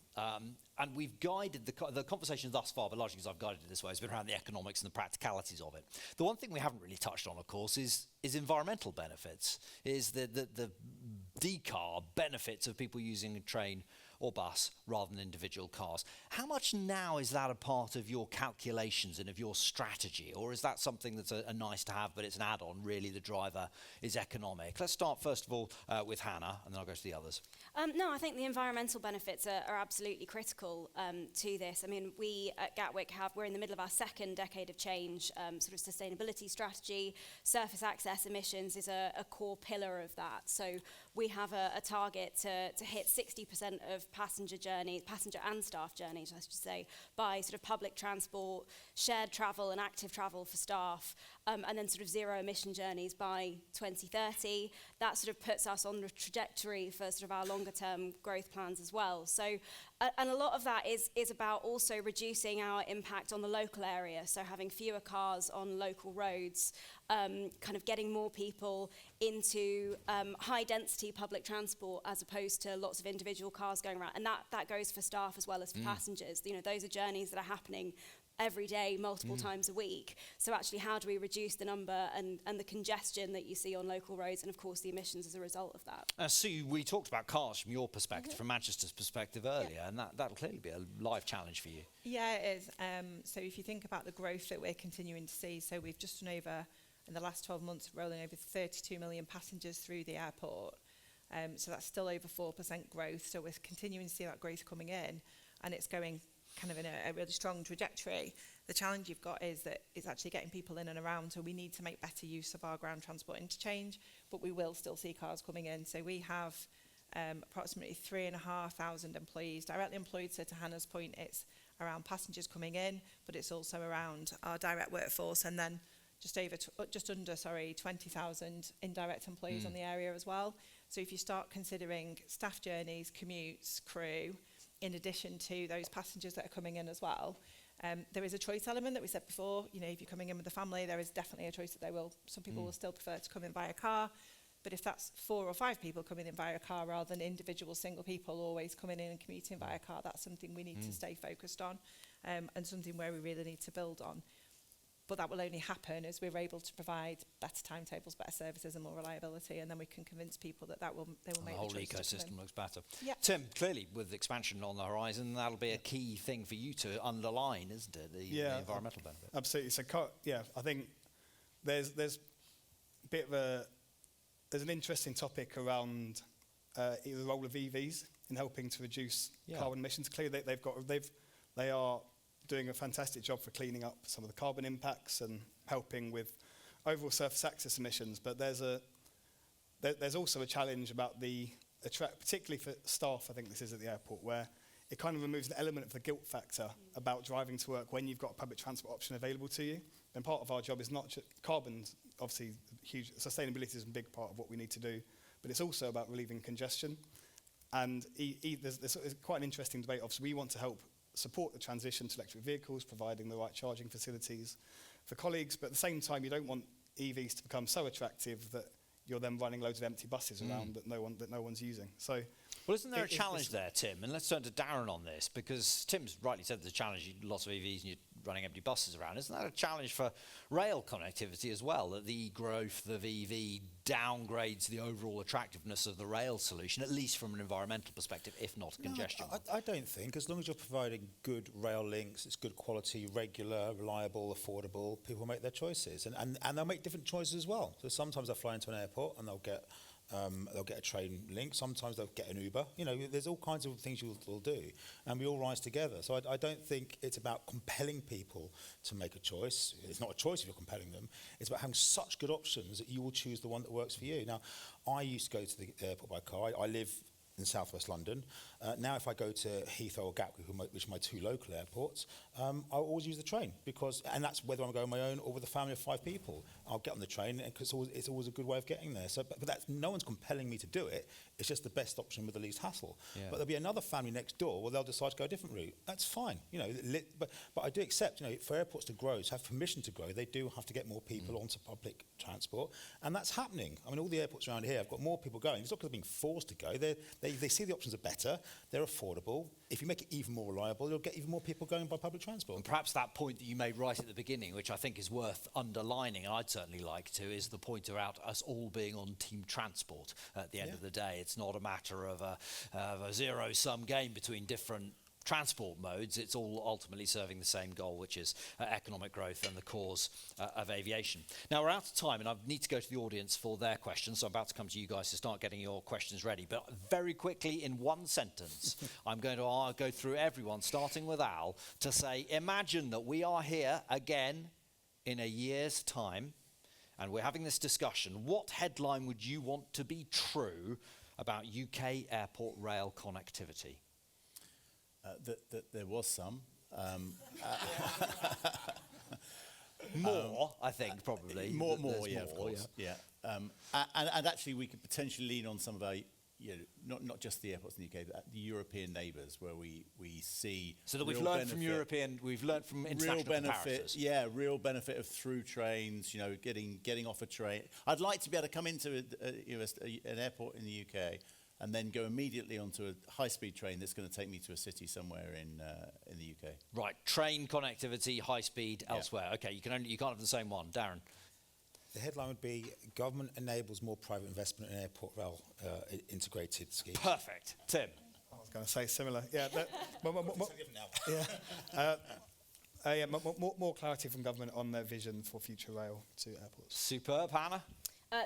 And we've guided the conversation thus far, but largely because I've guided it this way, has been around the economics and the practicalities of it. The one thing we haven't really touched on, of course, is environmental benefits, is the decarb benefits of people using a train or bus rather than individual cars. How much now is that a part of your calculations and of your strategy, or is that something that's a nice to have, but it's an add-on? Really, the driver is economic. Let's start first of all with Hannah, and then I'll go to the others. No, I think the environmental benefits are absolutely critical to this. I mean, we at Gatwick we're in the middle of our second decade of change, sort of sustainability strategy. Surface access emissions is a core pillar of that. So we have a target to hit 60% of passenger and staff journeys, I should say, by sort of public transport, shared travel and active travel for staff, and then sort of zero emission journeys by 2030. That sort of puts us on the trajectory for sort of our longer term growth plans as well. So, and a lot of that is about also reducing our impact on the local area. So having fewer cars on local roads, kind of getting more people into high density public transport as opposed to lots of individual cars going around. And that goes for staff as well as for passengers. You know, those are journeys that are happening every day, multiple times a week. So actually, how do we reduce the number and the congestion that you see on local roads, and of course the emissions as a result of that? Sue, we talked about cars from your perspective, from Manchester's perspective earlier, and that'll clearly be a live challenge for you. Yeah, it is. So if you think about the growth that we're continuing to see, so we've just done over, in the last 12 months, rolling over 32 million passengers through the airport. So that's still over 4% growth. So we're continuing to see that growth coming in, and it's going kind of in a really strong trajectory. The challenge you've got is that it's actually getting people in and around, so we need to make better use of our ground transport interchange, but we will still see cars coming in. So we have approximately 3,500 employees directly employed. So to Hannah's point, it's around passengers coming in, but it's also around our direct workforce, and then just under 20,000 indirect employees on the area as well. So if you start considering staff journeys, commutes, crew, in addition to those passengers that are coming in as well, there is a choice element that we said before. You know, if you're coming in with a family, there is definitely a choice that some people will still prefer to come in via car. But if that's 4 or 5 people coming in via car rather than individual single people always coming in and commuting via car, that's something we need to stay focused on, and something where we really need to build on. But that will only happen as we're able to provide better timetables, better services and more reliability, and then we can convince people that they will make the choice. The whole ecosystem looks better. Yep. Tim, clearly with expansion on the horizon, that'll be a key thing for you to underline, isn't it? The environmental benefit. Absolutely. So I think there's a bit of there's an interesting topic around the role of EVs in helping to reduce carbon emissions. Clearly, they are doing a fantastic job for cleaning up some of the carbon impacts and helping with overall surface access emissions. But there's also a challenge about particularly for staff, I think this is at the airport, where it kind of removes the element of the guilt factor about driving to work when you've got a public transport option available to you. And part of our job is not just carbon's obviously huge, sustainability is a big part of what we need to do, but it's also about relieving congestion. And there's quite an interesting debate. Obviously, we want to help support the transition to electric vehicles, providing the right charging facilities for colleagues, but at the same time, you don't want EVs to become so attractive that you're then running loads of empty buses around that no one's using. So, well, isn't there a challenge there, Tim? And let's turn to Darren on this, because Tim's rightly said there's a challenge, lots of EVs and you're running empty buses around. Isn't that a challenge for rail connectivity as well, that the growth of EV downgrades the overall attractiveness of the rail solution, at least from an environmental perspective, if not congestion? I don't think. As long as you're providing good rail links, it's good quality, regular, reliable, affordable, people make their choices. And they'll make different choices as well. So sometimes they'll fly into an airport and they'll get a train link. Sometimes they'll get an Uber. You know, there's all kinds of things you'll do, and we all rise together. So I don't think it's about compelling people to make a choice. It's not a choice if you're compelling them. It's about having such good options that you will choose the one that works for you. Now, I used to go to the airport by car. I live in southwest London. Now if I go to Heathrow or Gatwick, which are my two local airports, I always use the train and that's whether I'm going on my own or with a family of 5 people. I'll get on the train because it's always a good way of getting there. So, but that's, no one's compelling me to do it. It's just the best option with the least hassle. Yeah. But there'll be another family next door where they'll decide to go a different route. That's fine, you know. But I do accept, you know, for airports to grow, to have permission to grow, they do have to get more people onto public transport, and that's happening. I mean, all the airports around here have got more people going. It's not because they're being forced to go. They see the options are better. They're affordable. If you make it even more reliable, you'll get even more people going by public transport. And perhaps that point that you made right at the beginning, which I think is worth underlining, and I'd certainly like to, is the point about us all being on team transport at the end of the day. It's not a matter of a zero-sum game between different transport modes. It's all ultimately serving the same goal, which is economic growth and the cause of aviation. Now, we're out of time, and I need to go to the audience for their questions, so I'm about to come to you guys to start getting your questions ready. But very quickly, in one sentence, I'm going to go through everyone, starting with Al, to say, imagine that we are here again in a year's time, and we're having this discussion. What headline would you want to be true about UK airport rail connectivity? That there was some. More, I think, probably. More, There's yeah, of course. Yeah. And actually, we could potentially lean on some of our, you know, not just the airports in the UK, but the European neighbours, where we see. So that we've learned from international benefit. Yeah, real benefit of through trains. You know, getting off a train. I'd like to be able to come into an airport in the UK and then go immediately onto a high-speed train that's going to take me to a city somewhere in the UK. Right, train connectivity, high speed, elsewhere. Okay, you can't have the same one. Darren. The headline would be, government enables more private investment in airport rail integrated schemes. Perfect. Tim. I was going to say similar. Yeah. More clarity from government on their vision for future rail to airports. Superb. Hannah?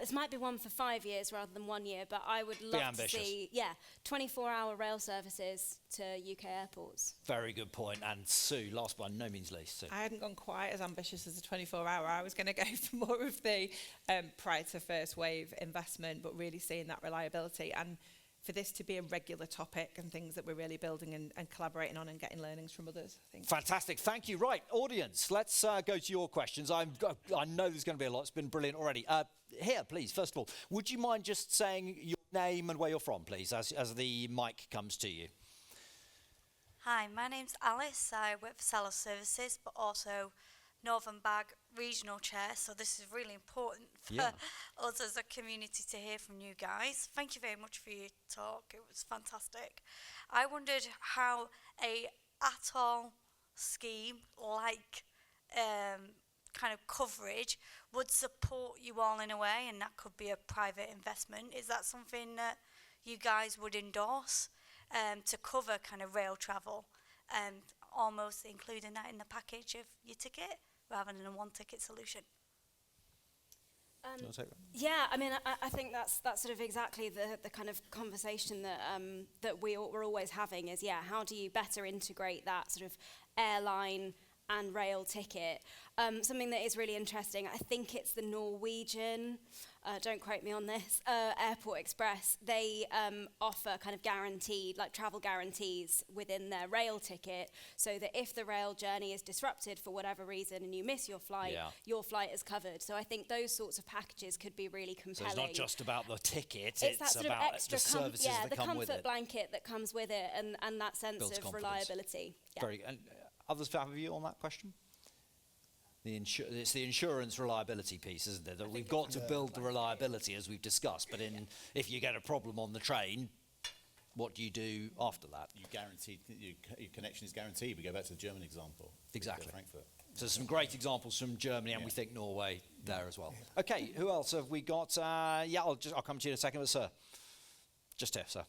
This might be one for 5 years rather than 1 year, but I would love to see, 24-hour rail services to UK airports. Very good point. And Sue, last but by no means least. Sue. I hadn't gone quite as ambitious as a 24-hour. I was going to go for more of the prior to first wave investment, but really seeing that reliability. And for this to be a regular topic and things that we're really building and collaborating on and getting learnings from others, I think. Fantastic. Thank you. Right, audience, let's go to your questions. I know there's going to be a lot. It's been brilliant already. Here, please, first of all, would you mind just saying your name and where you're from, please, as the mic comes to you? Hi, my name's Alice. I work for Seller Services, but also Northern Bag Regional Chair, so this is really important for us as a community to hear from you guys. Thank you very much for your talk. It was fantastic. I wondered how a atoll scheme like kind of coverage would support you all in a way, and that could be a private investment. Is that something that you guys would endorse to cover kind of rail travel and almost including that in the package of your ticket rather than a one-ticket solution? Yeah, I mean, I think that's sort of exactly the kind of conversation that we're always having is, how do you better integrate that sort of airline and rail ticket? Something that is really interesting, I think it's the Norwegian, don't quote me on this, Airport Express. They offer kind of guaranteed, like travel guarantees within their rail ticket, so that if the rail journey is disrupted for whatever reason and you miss your flight is covered. So I think those sorts of packages could be really compelling. So it's not just about the ticket, it's that sort of about extra the services that come with it. the comfort blanket that comes with it, and that sense Builds of confidence. reliability. Yeah. Very good. And others have a view on that question? It's the insurance reliability piece, isn't it? That we've got to build the reliability, as we've discussed. But if you get a problem on the train, what do you do after that? You guaranteed your connection is guaranteed. We go back to the German example. Exactly. Frankfurt. So some great examples from Germany, and we think Norway there as well. Okay, who else have we got? I'll come to you in a second, but sir, just here, sir.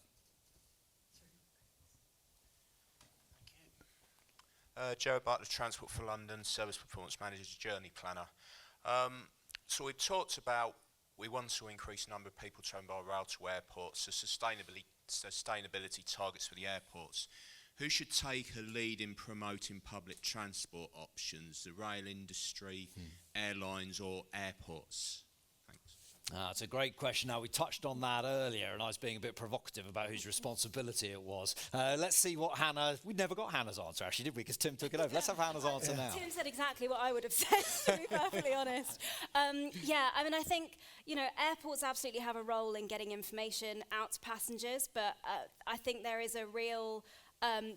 Joe Bartlett, Transport for London, Service Performance Manager, Journey Planner. So we've talked about we want to increase the number of people travelling by rail to airports, so sustainability targets for the airports. Who should take a lead in promoting public transport options, the rail industry, airlines or airports? Thanks. It's a great question. Now, we touched on that earlier, and I was being a bit provocative about whose responsibility it was. Let's see what Hannah... We never got Hannah's answer, actually, did we? Because Tim took it over. Let's have Hannah's answer now. Tim said exactly what I would have said, to be perfectly honest. I think, airports absolutely have a role in getting information out to passengers, but I think there is a real...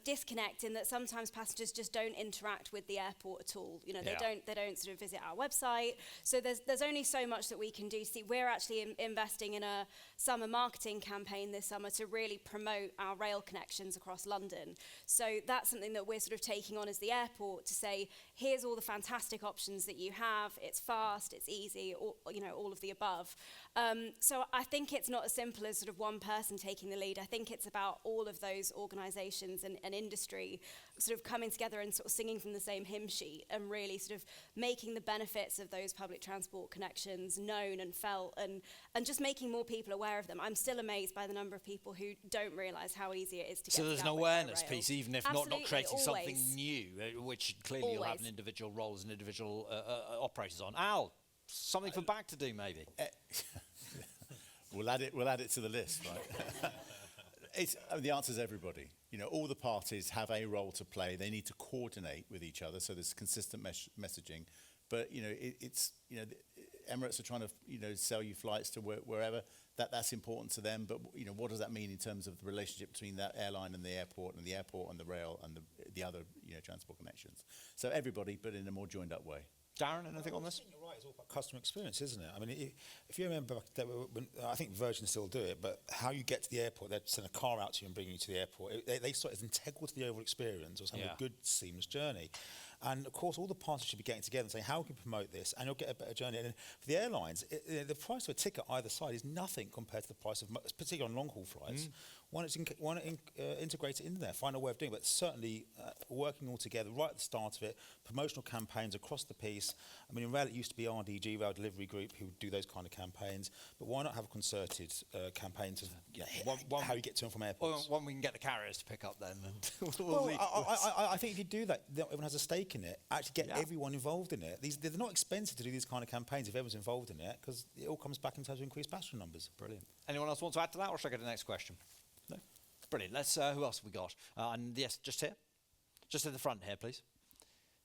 disconnect in that sometimes passengers just don't interact with the airport at all. They don't sort of visit our website. So there's only so much that we can do. See, we're actually investing in a summer marketing campaign this summer to really promote our rail connections across London. So that's something that we're sort of taking on as the airport to say, here's all the fantastic options that you have. It's fast, it's easy, all of the above. So I think it's not as simple as sort of one person taking the lead. I think it's about all of those organisations and industry sort of coming together and sort of singing from the same hymn sheet and really sort of making the benefits of those public transport connections known and felt and just making more people aware of them. I'm still amazed by the number of people who don't realise how easy it is to get to So there's an Gatwick awareness by rail. piece, even if Absolutely, not creating always. something new, which clearly you'll have an individual role as an individual operators on. Al, something for back to do, maybe? We'll add it to the list, right? The answer is everybody. All the parties have a role to play. They need to coordinate with each other, so there's consistent messaging. But Emirates are trying to sell you flights to wherever. That's important to them. But what does that mean in terms of the relationship between that airline and the airport and the rail and the other transport connections? So everybody, but in a more joined up way. Darren, anything on this? You're right, it's all about customer experience, isn't it? I mean, if you remember, I think Virgin still do it, but how you get to the airport, they'd send a car out to you and bring you to the airport. They saw it as integral to the overall experience, or having a good, seamless journey. And, of course, all the parties should be getting together and saying, how can we promote this? And you'll get a better journey. And for the airlines, the price of a ticket either side is nothing compared to the price of, particularly on long-haul flights. Why not integrate it in there, find a way of doing it, but certainly working all together right at the start of it, promotional campaigns across the piece. I mean, in rail it used to be RDG, Rail Delivery Group, who would do those kind of campaigns, but why not have a concerted campaign to how you get to and from airports? One we can get the carriers to pick up then. And I think if you do that, everyone has a stake in it. Actually get everyone involved in it. They're not expensive to do these kind of campaigns if everyone's involved in it, because it all comes back in terms of increased passenger numbers. Brilliant. Anyone else want to add to that, or should I go to the next question? No? Brilliant. Let's, who else have we got? And yes, just here. Just at the front here, please.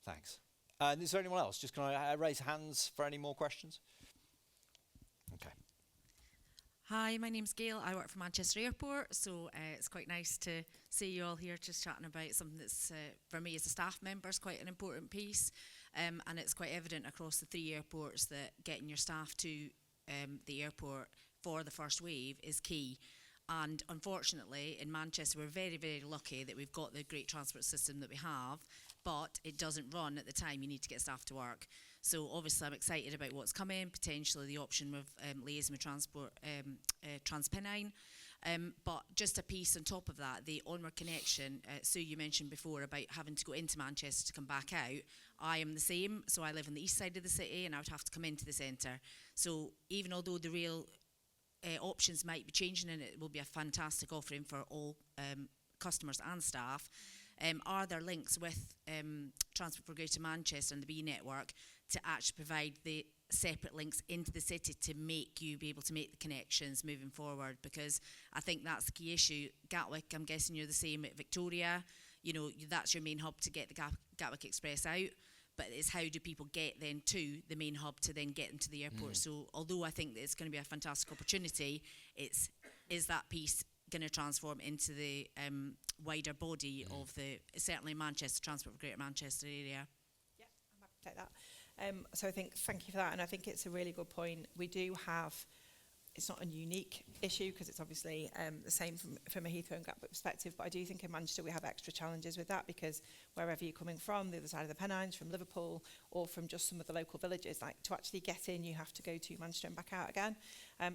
Thanks. And is there anyone else? Just can I raise hands for any more questions? Okay. Hi, my name's Gail. I work for Manchester Airport, so it's quite nice to see you all here just chatting about something that's, for me as a staff member, is quite an important piece. And it's quite evident across the 3 airports that getting your staff to the airport for the first wave is key. And unfortunately, in Manchester, we're very, very lucky that we've got the great transport system that we have, but it doesn't run at the time you need to get staff to work. So obviously, I'm excited about what's coming, potentially the option with liaising with transport, TransPennine. But just a piece on top of that, the onward connection, Sue, you mentioned before about having to go into Manchester to come back out. I am the same, so I live on the east side of the city and I would have to come into the centre. So even although the rail options might be changing and it will be a fantastic offering for all customers and staff, are there links with Transport for Greater Manchester and the B network to actually provide the separate links into the city to make you be able to make the connections moving forward? Because I think that's the key issue. Gatwick, I'm guessing you're the same at Victoria. That's your main hub to get the Gatwick Express out. But it's how do people get then to the main hub to then get into the airport. So although I think that it's going to be a fantastic opportunity, is that piece going to transform into the wider body of the, certainly Manchester, Transport for Greater Manchester area? Yeah, I'm happy to take that. So I think, thank you for that, and I think it's a really good point. We do have, it's not a unique issue because it's obviously the same from a Heathrow and Gatwick perspective, but I do think in Manchester we have extra challenges with that because wherever you're coming from, the other side of the Pennines, from Liverpool or from just some of the local villages, like to actually get in you have to go to Manchester and back out again.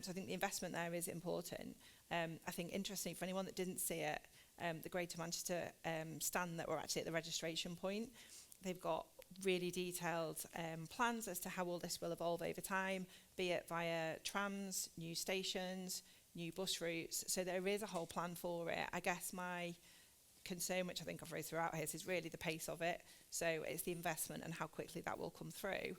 So I think the investment there is important. I think interestingly, for anyone that didn't see it, the Greater Manchester stand that were actually at the registration point, they've got really detailed plans as to how all this will evolve over time, be it via trams, new stations, new bus routes. So there is a whole plan for it. I guess my concern, which I think I've raised throughout here, is really the pace of it. So it's the investment and how quickly that will come through.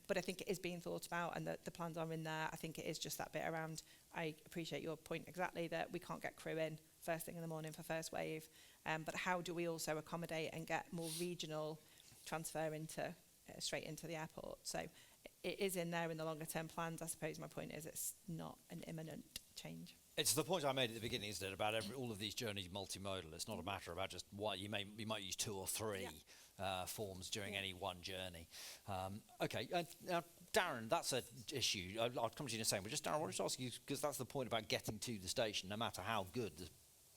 But I think it is being thought about, and the plans are in there. I think it is just that bit around, I appreciate your point exactly, that we can't get crew in first thing in the morning for first wave. But how do we also accommodate and get more regional transfer into straight into the airport? So it is in there in the longer term plans. I suppose my point is it's not an imminent change. It's the point I made at the beginning, isn't it, about all of these journeys multimodal. It's not a matter about just what you might use 2 or 3 forms during any one journey. Okay, now Darren, that's an issue. I'll come to you in a second, but just Darren, I wanted to ask you, because that's the point about getting to the station, no matter how good the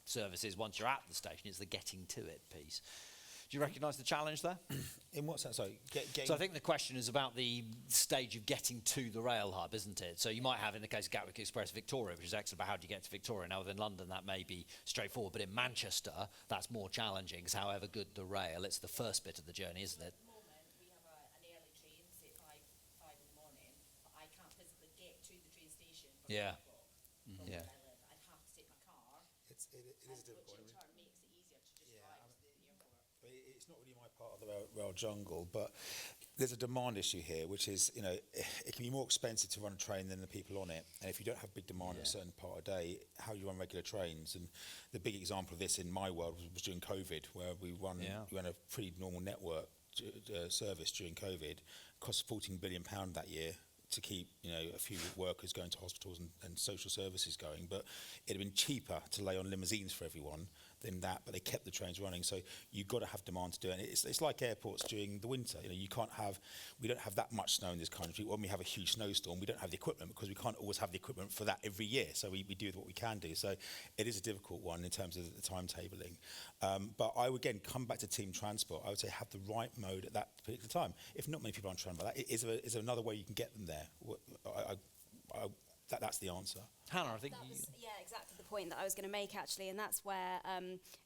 service is once you're at the station, it's the getting to it piece. Do you recognise the challenge there? In what sense? Sorry, So I think the question is about the stage of getting to the rail hub, isn't it? So you might have, in the case of Gatwick Express Victoria, which is excellent about how do you get to Victoria. Now, within London, that may be straightforward, but in Manchester, that's more challenging, because however good the rail, it's the first bit of the journey, isn't it? At the moment, we have an early train, say 5 in the morning, but I can't physically get to the train station from Yeah. the airport, from Yeah. where I live. I'd have to take my car, it is a which difficult in one. turn makes it easier to just drive to the airport. But it's not really my part of the rail jungle, but there's a demand issue here, which is, it can be more expensive to run a train than the people on it. And if you don't have big demand at a certain part of the day, how you run regular trains. And the big example of this in my world was during COVID, where we ran a pretty normal network service during COVID. It cost £14 billion that year to keep a few workers going to hospitals and social services going, but it'd have been cheaper to lay on limousines for everyone than that, but they kept the trains running. So you've got to have demand to do it. And it's like airports during the winter. We don't have that much snow in this country. When we have a huge snowstorm, we don't have the equipment, because we can't always have the equipment for that every year. So we do what we can do. So it is a difficult one in terms of the timetabling. But I would again come back to team transport. I would say have the right mode at that particular time. If not many people aren't trying about that, is there another way you can get them there? That's the answer. Hannah, I think That was, exactly the point that I was going to make, actually, and that's where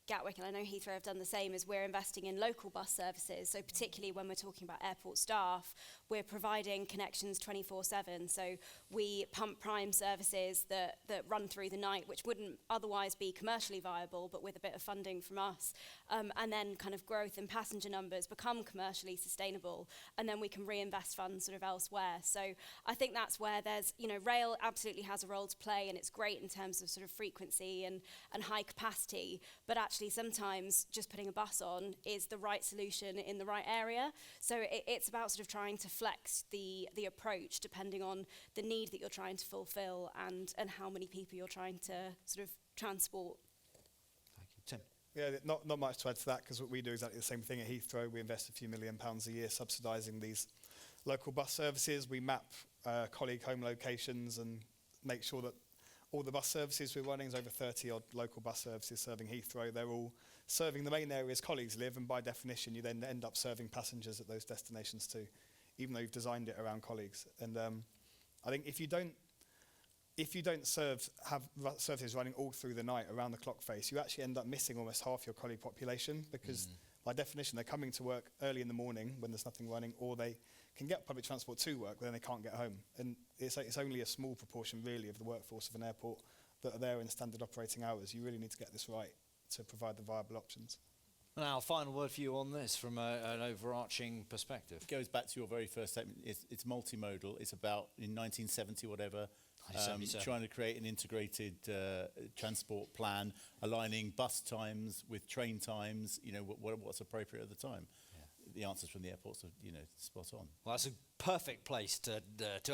Gatwick, and I know Heathrow have done the same, is we're investing in local bus services. So particularly when we're talking about airport staff, we're providing connections 24/7. So we pump prime services that run through the night, which wouldn't otherwise be commercially viable, but with a bit of funding from us. And then kind of growth in passenger numbers become commercially sustainable, and then we can reinvest funds sort of elsewhere. So I think that's where there's, rail absolutely has a role to play, and it's great in terms of sort of frequency and high capacity, but actually sometimes just putting a bus on is the right solution in the right area. So it's about sort of trying to flex the approach depending on the need that you're trying to fulfill and how many people you're trying to sort of transport. Thank you. Tim. Yeah, not much to add to that, because what we do exactly the same thing at Heathrow. We invest a few £1 million a year subsidising these local bus services. We map colleague home locations and make sure that all the bus services we're running, is over 30 odd local bus services serving Heathrow. They're all serving the main areas colleagues live, and by definition you then end up serving passengers at those destinations too, even though you've designed it around colleagues. And I think if you don't have services running all through the night around the clock face, you actually end up missing almost half your colleague population, because by definition they're coming to work early in the morning when there's nothing running, or they can get public transport to work, but then they can't get home. And it's only a small proportion really of the workforce of an airport that are there in standard operating hours. You really need to get this right to provide the viable options. Now, final word for you on this from an overarching perspective. It goes back to your very first statement. It's multimodal. It's about, in 1970, whatever, 1977. trying to create an integrated transport plan, aligning bus times with train times, what's appropriate at the time. The answers from the airports are, spot on. Well, that's a perfect place to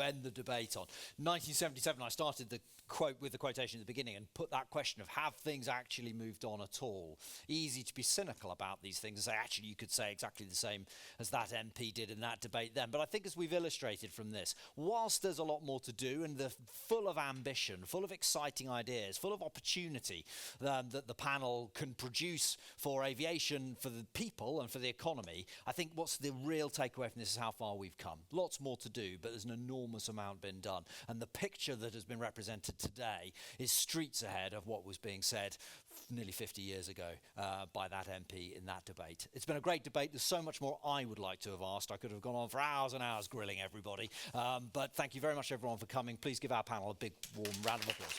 end the debate on. 1977, I started the quote with the quotation at the beginning and put that question of have things actually moved on at all. Easy to be cynical about these things and say actually you could say exactly the same as that MP did in that debate then. But I think as we've illustrated from this, whilst there's a lot more to do and they're full of ambition, full of exciting ideas, full of opportunity that the panel can produce for aviation, for the people and for the economy, I think what's the real takeaway from this is how far we've come. Lots more to do, but there's an enormous amount been done. And the picture that has been represented today is streets ahead of what was being said nearly 50 years ago by that MP in that debate. It's been a great debate. There's so much more I would like to have asked. I could have gone on for hours and hours grilling everybody. But thank you very much, everyone, for coming. Please give our panel a big, warm round of applause.